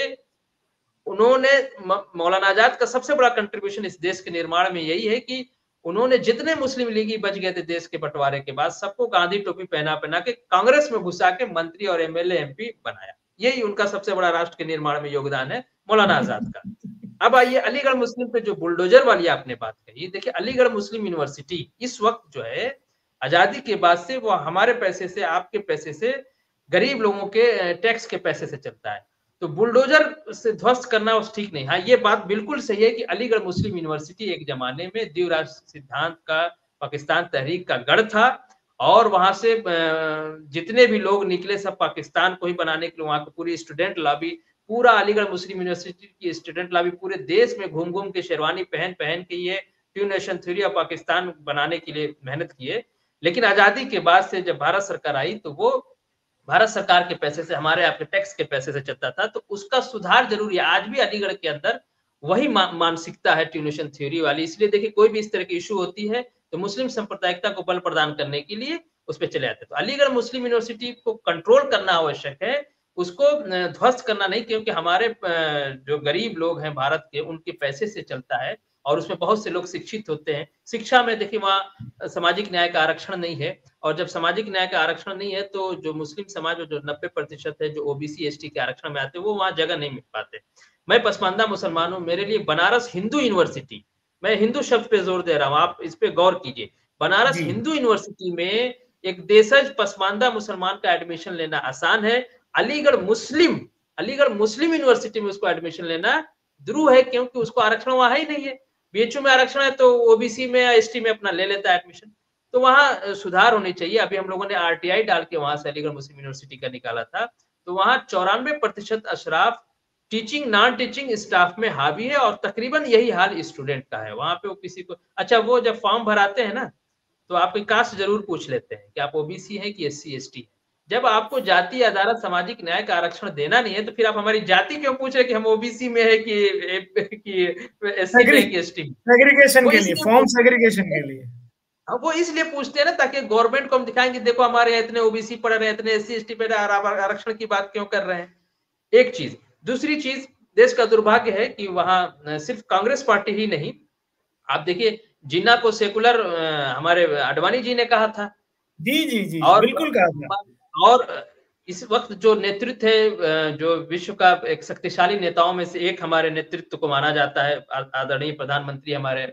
Speaker 2: उन्होंने मौलाना आजाद का सबसे बड़ा कंट्रीब्यूशन इस देश के निर्माण में यही है कि उन्होंने जितने मुस्लिम लीगी बच गए थे देश के बंटवारे के बाद, सबको गांधी टोपी पहना पहना के कांग्रेस में घुसा के मंत्री और एमएलए एमपी बनाया। यही उनका सबसे बड़ा राष्ट्र के निर्माण में योगदान है मौलाना आजाद का। अब आइए अलीगढ़ मुस्लिम पे जो बुलडोजर वाली आपने बात कही, देखिए अलीगढ़ मुस्लिम यूनिवर्सिटी इस वक्त जो है आजादी के बाद से वो हमारे पैसे से, आपके पैसे से, गरीब लोगों के टैक्स के पैसे से चलता है, तो बुलडोजर से ध्वस्त करना उस ठीक नहीं। हाँ, ये बात बिल्कुल सही है कि अलीगढ़ मुस्लिम यूनिवर्सिटी एक जमाने में द्विराष्ट्र सिद्धांत का, पाकिस्तान तहरीक का गढ़ था, और वहां से जितने भी लोग निकले सब पाकिस्तान को ही बनाने के लिए, वहां की पूरी स्टूडेंट लॉबी, पूरा अलीगढ़ मुस्लिम यूनिवर्सिटी की स्टूडेंट लॉबी पूरे देश में घूम घूम के शेरवानी पहन पहन के ये two nation theory of Pakistan बनाने के लिए मेहनत किए। लेकिन आजादी के बाद से जब भारत सरकार आई तो वो भारत सरकार के पैसे से, हमारे आपके टैक्स के पैसे से चलता था, तो उसका सुधार जरूरी है। आज भी अलीगढ़ के अंदर वही मानसिकता है टू नेशन थ्योरी वाली। इसलिए देखिए कोई भी इस तरह की इशू होती है तो मुस्लिम सांप्रदायिकता को बल प्रदान करने के लिए उस पर चले जाते हैं। तो अलीगढ़ मुस्लिम यूनिवर्सिटी को कंट्रोल करना आवश्यक है, उसको ध्वस्त करना नहीं, क्योंकि हमारे जो गरीब लोग हैं भारत के, उनके पैसे से चलता है, और उसमें बहुत से लोग शिक्षित होते हैं। शिक्षा में देखिए वहाँ सामाजिक न्याय का आरक्षण नहीं है, और जब सामाजिक न्याय का आरक्षण नहीं है तो जो मुस्लिम समाज में जो 90% है जो ओबीसी एसटी के आरक्षण में आते हैं वो वहां जगह नहीं मिल पाते। मैं पसमानदा मुसलमान हूँ, मेरे लिए बनारस हिंदू यूनिवर्सिटी, मैं हिंदू शब्द पे जोर दे रहा हूँ, आप इस पे गौर कीजिए, बनारस
Speaker 1: जी
Speaker 2: हिंदू यूनिवर्सिटी में एक देशज पसमानदा मुसलमान का एडमिशन लेना आसान है। अलीगढ़ मुस्लिम यूनिवर्सिटी में उसको एडमिशन लेना ध्रुव है, क्योंकि उसको आरक्षण वहां ही नहीं है। बीएचयू में आरक्षण है तो ओबीसी में या एसटी में अपना ले लेता है एडमिशन। तो वहां सुधार होनी चाहिए। अभी हम लोगों ने आरटीआई डाल के वहां से अलीगढ़ मुस्लिम यूनिवर्सिटी का निकाला था, तो वहां 94% ashraf teaching non teaching staff में हावी है, और तकरीबन यही हाल स्टूडेंट का है वहां पे। वो किसी को, अच्छा वो जब फॉर्म भराते हैं ना तो आपकी कास्ट जरूर पूछ लेते हैं कि आप ओबीसी हैं कि एससी एसटी है। जब आपको जाति अदालत सामाजिक न्याय का आरक्षण देना नहीं है तो फिर आप हमारी जाति क्यों पूछ रहे कि हम ओबीसी में है कि एससी में है कि एसटी में?
Speaker 1: सेग्रीगेशन
Speaker 2: वो
Speaker 1: के लिए,
Speaker 2: इसलिए
Speaker 1: फॉर्म सेग्रीगेशन के लिए।
Speaker 2: वो इसलिए पूछते हैं ना ताकि गवर्नमेंट को हम दिखाएंगे देखो हमारे यहाँ इतने ओबीसी पढ़ रहे हैं, इतने एससी एसटी पे आरक्षण की बात क्यों कर रहे हैं। एक चीज, दूसरी चीज, देश का दुर्भाग्य है कि वहां सिर्फ कांग्रेस पार्टी ही नहीं, आप देखिए जिन्ना को सेकुलर हमारे आडवाणी जी ने कहा था,
Speaker 1: जी जी जी
Speaker 2: और
Speaker 1: बिल्कुल कहा था।
Speaker 2: और इस वक्त जो नेतृत्व है, जो विश्व का एक शक्तिशाली नेताओं में से एक हमारे नेतृत्व को माना जाता है, आदरणीय प्रधानमंत्री हमारे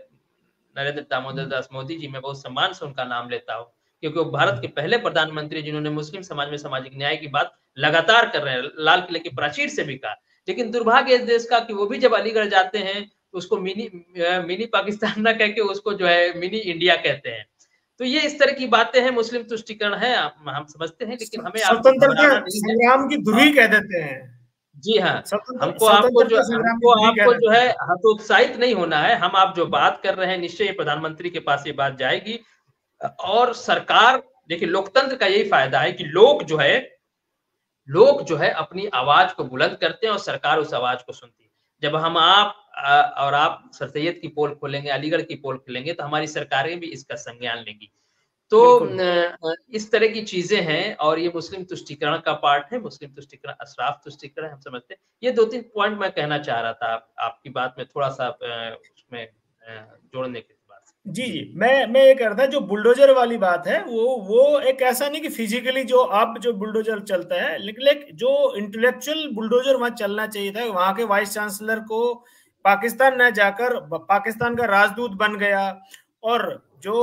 Speaker 2: नरेंद्र दामोदर दास मोदी जी, मैं बहुत सम्मान से उनका नाम लेता हूँ, क्योंकि वो भारत के पहले प्रधानमंत्री जिन्होंने मुस्लिम समाज में सामाजिक न्याय की बात लगातार कर रहे हैं, लाल किले की प्राचीर से भी कहा। लेकिन दुर्भाग्य इस देश का कि वो भी जब अलीगढ़ जाते हैं तो उसको मिनी पाकिस्तान ना कह के उसको जो है मिनी इंडिया कहते हैं। तो ये इस तरह की बातें हैं, मुस्लिम तुष्टिकरण है, हम समझते हैं, लेकिन हमें आपको
Speaker 1: स्वतंत्रता
Speaker 2: घबराना नहीं है।
Speaker 1: संग्राम की धुरी कह देते हैं।
Speaker 2: जी हाँ, हमको
Speaker 1: स्वतंत्रता संग्राम की धुरी कह
Speaker 2: आपको जो
Speaker 1: देते
Speaker 2: है
Speaker 1: हैं।
Speaker 2: हतोत्साहित नहीं होना है। हम आप जो बात कर रहे हैं निश्चय प्रधानमंत्री के पास ये बात जाएगी, और सरकार, देखिए लोकतंत्र का यही फायदा है कि लोग जो है अपनी आवाज को बुलंद करते हैं और सरकार उस आवाज को सुनती है। जब हम आप सर सैयद की पोल खोलेंगे, अलीगढ़ की पोल खोलेंगे तो हमारी सरकारें भी इसका संज्ञान लेंगी। तो
Speaker 1: बिल्कुल।
Speaker 2: इस तरह की चीजें हैं और ये मुस्लिम तुष्टीकरण का पार्ट है, मुस्लिम तुष्टीकरण, अशराफ तुष्टीकरण हम समझते हैं। ये 2-3 पॉइंट मैं कहना चाह रहा था आपकी बात में थोड़ा-सा उसमें जोड़ने के बाद से।
Speaker 1: जी,
Speaker 2: जी।
Speaker 1: जी। मैं ये कह रहा था जो बुलडोज़र वाली बात है वो एक ऐसा नहीं कि फिज़िकली जो अब जो बुलडोज़र चलता है, लेकिन एक जो इंटेलेक्चुअल बुलडोज़र वहाँ चलना चाहिए था, वहाँ के वाइस चांसलर को पाकिस्तान न जाकर पाकिस्तान का राजदूत बन गया। और जो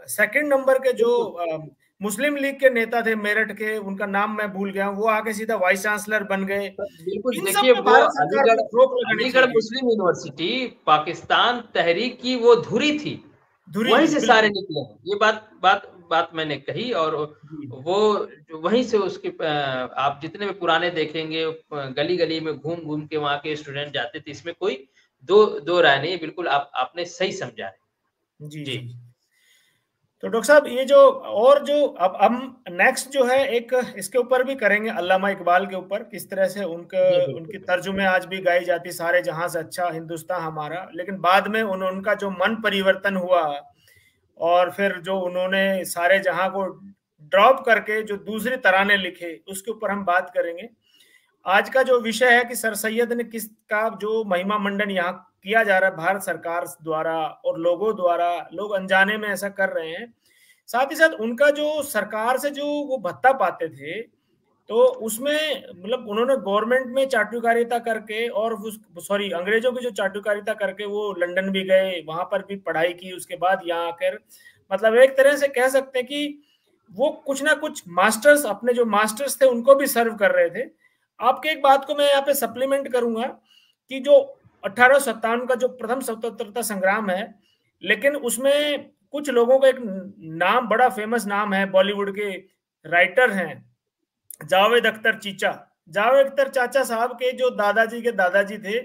Speaker 1: सेकंड नंबर के जो
Speaker 2: बिल्कुल।
Speaker 1: मुस्लिम लीग के नेता थे मेरठ के, उनका नाम मैं भूल गया हूँ, वो आके सीधा वाइस चांसलर बन गए।
Speaker 2: बिल्कुल,
Speaker 1: इन सब
Speaker 2: देखिए
Speaker 1: पे
Speaker 2: वो
Speaker 1: भारत सरकार
Speaker 2: अलीगढ़
Speaker 1: को रोक लगानी
Speaker 2: अलीगढ़
Speaker 1: चाहिए।
Speaker 2: मुस्लिम यूनिवर्सिटी पाकिस्तान तहरीक की वो धुरी थी,
Speaker 1: धुरी
Speaker 2: वहीं
Speaker 1: थी,
Speaker 2: से सारे
Speaker 1: बिल्कुल।
Speaker 2: निकले हैं। ये बात बात बात मैंने कही और
Speaker 1: जी।
Speaker 2: वो वहीं से उसके आप जितने भी पुराने देखेंगे गली-गली में घूम-घूम के वहाँ के स्टूडेंट जाते थे, इसमें कोई दो राय नहीं है, बिल्कुल आपने सही समझा है।
Speaker 1: जी,
Speaker 2: जी।
Speaker 1: जी। तो डॉक्टर साहब ये जो और जो अब हम नेक्स्ट जो है एक इसके ऊपर भी करेंगे, अल्लामा इकबाल के ऊपर किस तरह से
Speaker 2: जी,
Speaker 1: उनकी
Speaker 2: बिल्कुल।
Speaker 1: तर्जुमे आज भी गाई जाती, सारे जहां से अच्छा हिंदुस्तान हमारा, लेकिन बाद में उनका जो मन परिवर्तन हुआ और फिर जो उन्होंने सारे जहां को ड्रॉप करके जो दूसरे तराने लिखे, उसके ऊपर हम बात करेंगे। आज का जो विषय है कि सर सैयद ने किस का जो महिमा मंडन यहाँ किया जा रहा है भारत सरकार द्वारा और लोगों द्वारा, लोग अनजाने में ऐसा कर रहे हैं। साथ ही साथ उनका जो सरकार से जो वो भत्ता पाते थे, तो उसमें मतलब उन्होंने गवर्नमेंट में चाटुकारिता करके और उस सॉरी अंग्रेजों की जो चाटुकारिता करके वो लंदन भी गए, वहां पर भी पढ़ाई की, उसके बाद यहाँ आकर मतलब एक तरह से कह सकते हैं कि वो कुछ ना कुछ मास्टर्स, अपने जो मास्टर्स थे उनको भी सर्व कर रहे थे। आपके एक बात को मैं यहाँ पे सप्लीमेंट करूंगा कि जो 1857 का जो प्रथम स्वतंत्रता संग्राम है, लेकिन उसमें कुछ लोगों का एक नाम, बड़ा फेमस नाम है, बॉलीवुड के राइटर हैं जावेद अख्तर चीचा। जावेद अख्तर चाचा साहब के जो दादाजी के दादाजी थे,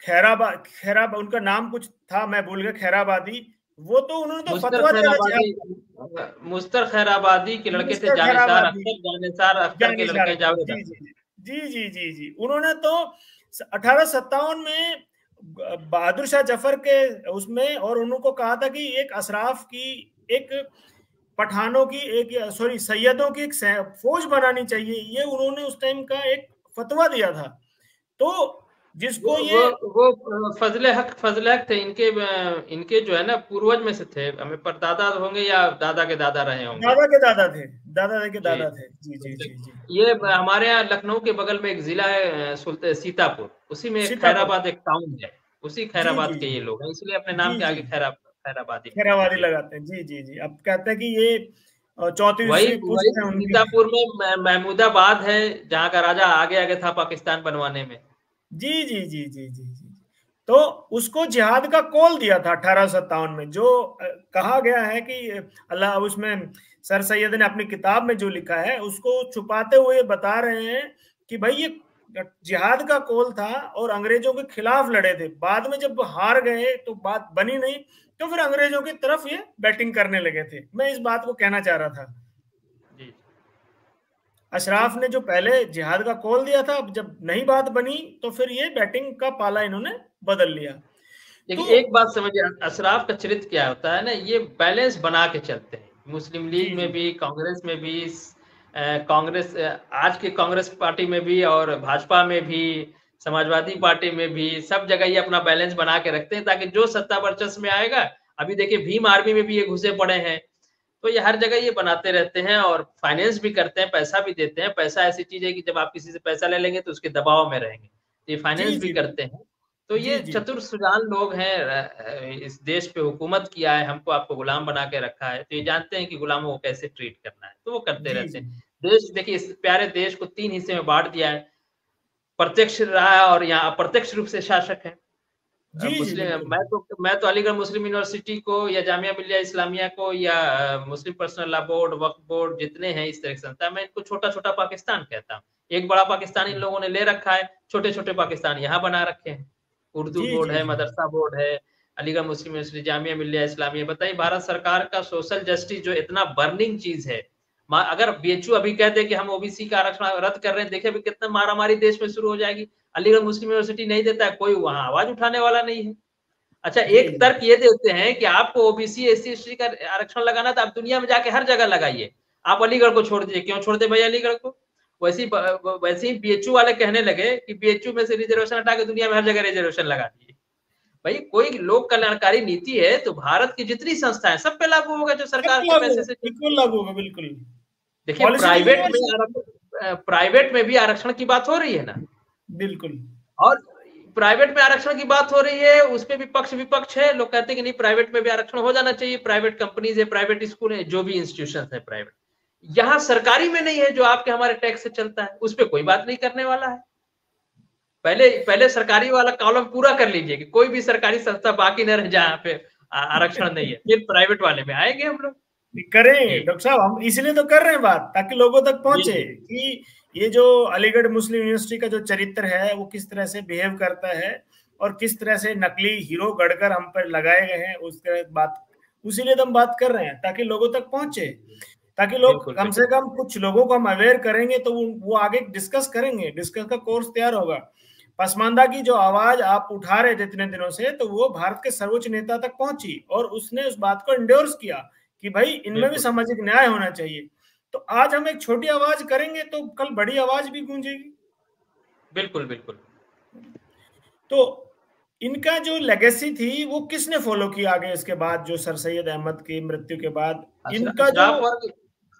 Speaker 1: खैराबाद उनका नाम कुछ था, मैं भूल गया, खैराबादी। वो तो उन्होंने तो
Speaker 2: मुश्तर
Speaker 1: फतवा दिया था
Speaker 2: खैराबादी
Speaker 1: जिहाद।
Speaker 2: मुश्तर खैराबादी के लड़के थे
Speaker 1: मिस्टर
Speaker 2: जानिसार
Speaker 1: खैराबादी,
Speaker 2: अख्तर, जानिसार अख्तर के
Speaker 1: जानिसार
Speaker 2: लड़के
Speaker 1: अख्तर,
Speaker 2: जावेद
Speaker 1: जी,
Speaker 2: अख्तर।
Speaker 1: जी, जी, जी, जी, जी। उन्होंने तो 1857 में बहादुर शाह जफर के उसमें, और उनको कहा था कि एक अशराफ की, एक पठानों की, एक सॉरी सैयदों की एक फौज बनानी चाहिए, ये उन्होंने उस टाइम का एक फतवा दिया था। तो
Speaker 2: वो
Speaker 1: जिसको
Speaker 2: वो
Speaker 1: ये
Speaker 2: वो फजले हक थे, इनके जो है ना पूर्वज में से थे, हमें परदादा होंगे या दादा के दादा रहे होंगे।
Speaker 1: दादा के दादा थे, दादा के
Speaker 2: जी।
Speaker 1: दादा थे, जी, जी, जी, जी।
Speaker 2: ये हमारे यहाँ लखनऊ के बगल में एक जिला है सीतापुर, उसी में एक
Speaker 1: सीतापुर,
Speaker 2: खैराबाद एक टाउन है, उसी
Speaker 1: जी,
Speaker 2: खैराबाद
Speaker 1: जी,
Speaker 2: के
Speaker 1: जी,
Speaker 2: ये लोग हैं, इसलिए अपने नाम
Speaker 1: जी,
Speaker 2: के
Speaker 1: जी,
Speaker 2: आगे खैराबादी लिखते हैं।
Speaker 1: खेराबादी
Speaker 2: जी।
Speaker 1: लगाते हैं, जी, जी, जी। अब कहते हैं कि ये
Speaker 2: वही
Speaker 1: 34वीं
Speaker 2: वही
Speaker 1: पुश्त है उनकी।
Speaker 2: सीतापुर में महमूदाबाद है, जहाँ का राजा आगे आगे था पाकिस्तान बनवाने में।
Speaker 1: जी, जी, जी, जी, जी, जी। तो उसको जिहाद का कॉल दिया था 1857 में, जो कहा गया है कि अल्लाह उसमें सर सैयद ने अपनी किताब में जो लिखा है उसको छुपाते हुए बता रहे हैं कि भाई ये जिहाद का कॉल था और अंग्रेजों के खिलाफ लड़े थे। बाद में जब हार गए तो बात बनी नहीं, तो फिर अंग्रेजों की तरफ ये बैटिंग करने लगे थे। मैं इस बात को कहना चाह रहा था।
Speaker 2: जी।
Speaker 1: अशराफ ने जो पहले जिहाद का कॉल दिया था, अब जब नहीं बात बनी तो फिर ये बैटिंग का पाला इन्होंने बदल लिया।
Speaker 2: लेकिन
Speaker 1: तो
Speaker 2: एक बात समझिए, अशराफ का चरित्र क्या होता है ना, ये बैलेंस बना के चलते हैं, मुस्लिम लीग
Speaker 1: जी,
Speaker 2: में
Speaker 1: जी,
Speaker 2: भी, कांग्रेस में भी, कांग्रेस आज के कांग्रेस पार्टी में भी और भाजपा में भी, समाजवादी पार्टी में भी, सब जगह ये अपना बैलेंस बना के रखते हैं ताकि जो सत्ता वर्चस्व में आएगा, अभी देखिए भीम आर्मी में भी ये घुसे पड़े हैं, तो ये हर जगह ये बनाते रहते हैं और फाइनेंस भी करते हैं, पैसा भी देते हैं। पैसा ऐसी चीज है कि जब आप किसी से पैसा ले लेंगे तो उसके दबाव में रहेंगे, तो ये
Speaker 1: जी,
Speaker 2: फाइनेंस भी
Speaker 1: जी,
Speaker 2: करते हैं। तो
Speaker 1: जी,
Speaker 2: ये
Speaker 1: जी,
Speaker 2: चतुर सुजान लोग हैं, इस देश पे हुकूमत किया है, हमको आपको गुलाम बना के रखा है, तो ये जानते हैं कि गुलामों को कैसे ट्रीट करना है, तो वो करते
Speaker 1: जी,
Speaker 2: रहते
Speaker 1: जी,
Speaker 2: हैं। देश देखिए, इस प्यारे देश को 3 हिस्से में बांट दिया है, प्रत्यक्ष रहा है और यहाँ अप्रत्यक्ष रूप से शासक है।
Speaker 1: जी, जी,
Speaker 2: मुस्लिम
Speaker 1: बिल्कुल।
Speaker 2: मैं तो अलीगढ़ मुस्लिम यूनिवर्सिटी को या जामिया मिल्लिया इस्लामिया को या मुस्लिम पर्सनल लॉ बोर्ड, वक्फ बोर्ड जितने हैं इस तरह की संस्था, मैं इनको छोटा-छोटा पाकिस्तान कहता हूँ। एक बड़ा पाकिस्तान इन लोगों ने ले रखा है, छोटे-छोटे पाकिस्तान यहाँ बना रखे हैं। उर्दू
Speaker 1: जी,
Speaker 2: बोर्ड
Speaker 1: जी,
Speaker 2: है,
Speaker 1: जी,
Speaker 2: मदरसा बोर्ड है, अलीगढ़ मुस्लिम यूनिवर्सिटी, जामिया मिल्लिया इस्लामिया। बताइए भारत सरकार का सोशल जस्टिस जो इतना बर्निंग चीज़ है, अगर बीएचयू अभी कह दे कि हम ओबीसी का आरक्षण रद्द कर रहे हैं, देखिए अभी कितना मारामारी देश में शुरू हो जाएगी। अलीगढ़ मुस्लिम यूनिवर्सिटी नहीं देता है, कोई वहाँ आवाज उठाने वाला नहीं है। अच्छा,
Speaker 1: जी
Speaker 2: एक
Speaker 1: जी
Speaker 2: तर्क ये देते हैं कि आपको ओबीसी एससी एसटी का आरक्षण लगाना था, आप दुनिया में जाके हर जगह लगाइए, आप अलीगढ़ को छोड़ दीजिए। क्यों छोड़ दे भाई अलीगढ़ को? वैसे ही बीएचयू वाले कहने लगे कि बीएचयू में से रिजर्वेशन हटा के दुनिया में हर जगह रिजर्वेशन लगा दिए। भाई कोई लोक कल्याणकारी नीति है तो भारत की जितनी संस्थाएं सब पे लागू होगा, जो
Speaker 1: सब
Speaker 2: सरकार
Speaker 1: पे
Speaker 2: के
Speaker 1: लागू,
Speaker 2: पैसे से
Speaker 1: बिल्कुल
Speaker 2: चलती है।
Speaker 1: लागू होगा, बिल्कुल।
Speaker 2: देखिए
Speaker 1: पॉलिसी तो यूनिवर्सल,
Speaker 2: प्राइवेट में भी आरक्षण की बात हो रही है ना,
Speaker 1: बिल्कुल।
Speaker 2: और प्राइवेट में आरक्षण की बात हो रही है, उसपे भी पक्ष विपक्ष है। लोग कहते हैं कि नहीं, प्राइवेट में भी आरक्षण हो जाना चाहिए, प्राइवेट कंपनीज है, प्राइवेट स्कूल है, जो भी इंस्टीट्यूशन है प्राइवेट। यहाँ सरकारी में नहीं है जो आपके हमारे टैक्स से चलता है, उस पर कोई बात नहीं करने वाला है। पहले पहले सरकारी वाला कॉलम पूरा कर लीजिए कि कोई भी सरकारी संस्था बाकी न रह जाए जहाँ पे आरक्षण नहीं है, फिर प्राइवेट वाले में आएंगे हम लोग।
Speaker 1: करें
Speaker 2: जी
Speaker 1: डॉक्टर साहब, हम इसलिए तो कर रहे हैं बात, ताकि लोगों तक
Speaker 2: जी
Speaker 1: पहुंचे
Speaker 2: जी
Speaker 1: कि ये जो अलीगढ़ मुस्लिम यूनिवर्सिटी का जो चरित्र है वो किस तरह से बिहेव करता है और किस तरह से नकली हीरो गढ़कर हम पर लगाए गए हैं, उसके बात, उसीलिए तो हम बात कर रहे हैं ताकि लोगों तक पहुंचे, ताकि लोग
Speaker 2: बिल्कुल
Speaker 1: कम
Speaker 2: बिल्कुल।
Speaker 1: से कम कुछ लोगों को हम अवेयर करेंगे तो वो आगे डिस्कस करेंगे, डिस्कस का कोर्स तैयार होगा। पसमानदा की जो आवाज आप उठा रहे थे इतने दिनों से, तो वो भारत के सर्वोच्च नेता तक पहुंची और उसने उस बात को इंडोर्स किया कि भाई इनमें भी
Speaker 2: बिल्कुल
Speaker 1: सामाजिक न्याय होना चाहिए। तो आज हम एक छोटी आवाज करेंगे तो कल बड़ी आवाज भी गूंजेगी।
Speaker 2: बिल्कुल बिल्कुल।
Speaker 1: तो इनका जो लेगेसी थी वो किसने फॉलो किया आगे इसके बाद, जो सर सैयद अहमद की मृत्यु के बाद इनका जो,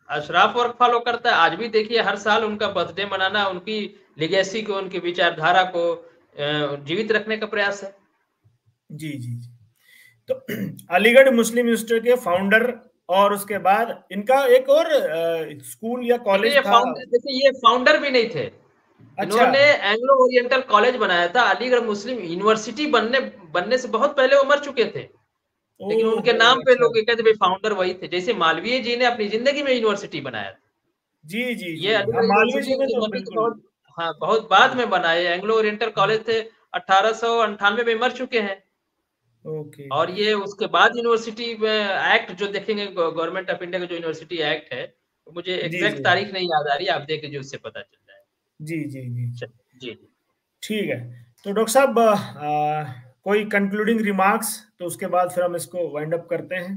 Speaker 2: अशराफ वर्ग फॉलो करता है। आज भी देखिए हर साल उनका बर्थडे मनाना उनकी लिगेसी को, उनकी विचारधारा को जीवित रखने का प्रयास है।
Speaker 1: जी जी जी। तो अलीगढ़ मुस्लिम यूनिवर्सिटी के फाउंडर, और उसके बाद इनका एक और स्कूल या कॉलेज था।
Speaker 2: देखिए ये फाउंडर भी नहीं थे।
Speaker 1: अच्छा।
Speaker 2: इन्होंने एंग्लो ओरिएंटल कॉलेज बनाया था। अलीगढ़ मुस्लिम यूनिवर्सिटी बनने बनने से बहुत पहले वो मर चुके थे,
Speaker 1: ओ
Speaker 2: लेकिन उनके
Speaker 1: हो,
Speaker 2: नाम पे
Speaker 1: अच्छा।
Speaker 2: लोग ये कहते भाई फाउंडर वही थे। जैसे मालवीय जी ने अपनी जिंदगी में यूनिवर्सिटी बनाया था,
Speaker 1: जी जी
Speaker 2: ये
Speaker 1: जी, हाँ
Speaker 2: अलीगढ़
Speaker 1: मालवीय
Speaker 2: यूनिवर्सिटी
Speaker 1: जी ने
Speaker 2: उनकी
Speaker 1: तो
Speaker 2: मरने के
Speaker 1: बिल्कुल।
Speaker 2: बहुत, हाँ बहुत बाद में बना है। एंग्लो ओरिएंटल कॉलेज थे, 1898 में मर चुके हैं।
Speaker 1: ओके।
Speaker 2: और ये उसके बाद यूनिवर्सिटी में एक्ट जो देखेंगे, गवर्नमेंट ऑफ इंडिया का जो यूनिवर्सिटी एक्ट है, मुझे
Speaker 1: जी
Speaker 2: एग्जैक्ट
Speaker 1: जी
Speaker 2: तारीख नहीं याद आ रही, आप देख लीजिए उससे पता चल जाएगा।
Speaker 1: जी जी जी जी।
Speaker 2: जी।
Speaker 1: ठीक है। तो डॉक्टर साहब, कोई कंक्लूडिंग रिमार्क्स, तो उसके बाद फिर हम इसको वाइंड अप करते हैं।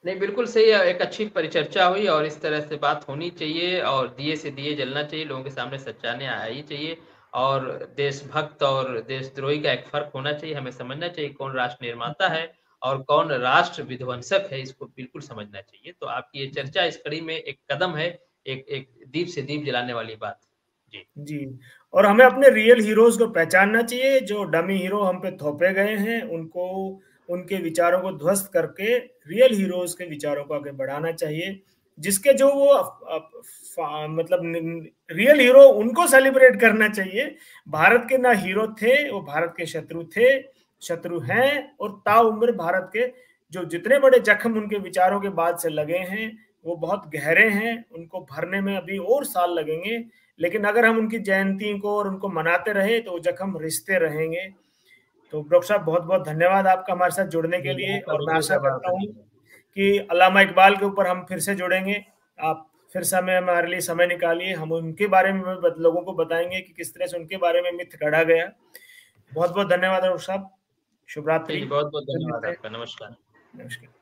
Speaker 2: नहीं बिल्कुल सही है, एक अच्छी परिचर्चा हुई और इस तरह से बात होनी चाहिए, और दिए से दिए जलना चाहिए, लोगों के सामने सच्चाई आई चाहिए। और देशभक्त और देशद्रोही का एक फर्क होना चाहिए, हमें समझना चाहिए कौन राष्ट्र निर्माता है और कौन राष्ट्र विध्वंसक है, इसको बिल्कुल समझना चाहिए। तो आपकी ये चर्चा इस कड़ी में एक कदम है, एक एक दीप से दीप जलाने वाली बात। जी
Speaker 1: जी। और हमें अपने रियल हीरोज को पहचानना चाहिए, जो डमी हीरो हम पे थोपे गए हैं उनको, उनके विचारों को ध्वस्त करके रियल हीरोज के विचारों को आगे बढ़ाना चाहिए, जिसके जो वो मतलब रियल हीरो उनको सेलिब्रेट करना चाहिए। भारत के ना हीरो थे, वो भारत के शत्रु थे, शत्रु हैं, और ताउम्र भारत के जो जितने बड़े जख्म उनके विचारों के बाद से लगे हैं वो बहुत गहरे हैं, उनको भरने में अभी और साल लगेंगे। लेकिन अगर हम उनकी जयंती को और उनको मनाते रहे तो वो जख्म रिश्ते रहेंगे। तो डॉक्टर साहब, बहुत बहुत धन्यवाद आपका हमारे साथ जुड़ने के
Speaker 2: जी,
Speaker 1: लिए,
Speaker 2: आपका
Speaker 1: और
Speaker 2: भी
Speaker 1: मैं
Speaker 2: जी
Speaker 1: आशा
Speaker 2: जवाब
Speaker 1: करता हूँ
Speaker 2: धन्यवाद।
Speaker 1: कि अल्लामा इकबाल के ऊपर हम फिर से जुड़ेंगे। आप फिर से हमें, हमारे लिए समय निकालिए, हम उनके बारे में लोगों को बताएंगे कि किस तरह से उनके बारे में मिथ गढ़ा गया। बहुत बहुत धन्यवाद डॉक्टर साहब। शुभ
Speaker 2: जी
Speaker 1: रात्रि।
Speaker 2: जी, बहुत बहुत
Speaker 1: फिर
Speaker 2: धन्यवाद
Speaker 1: मिलते हैं।
Speaker 2: आपका। नमस्कार।
Speaker 1: नमस्कार।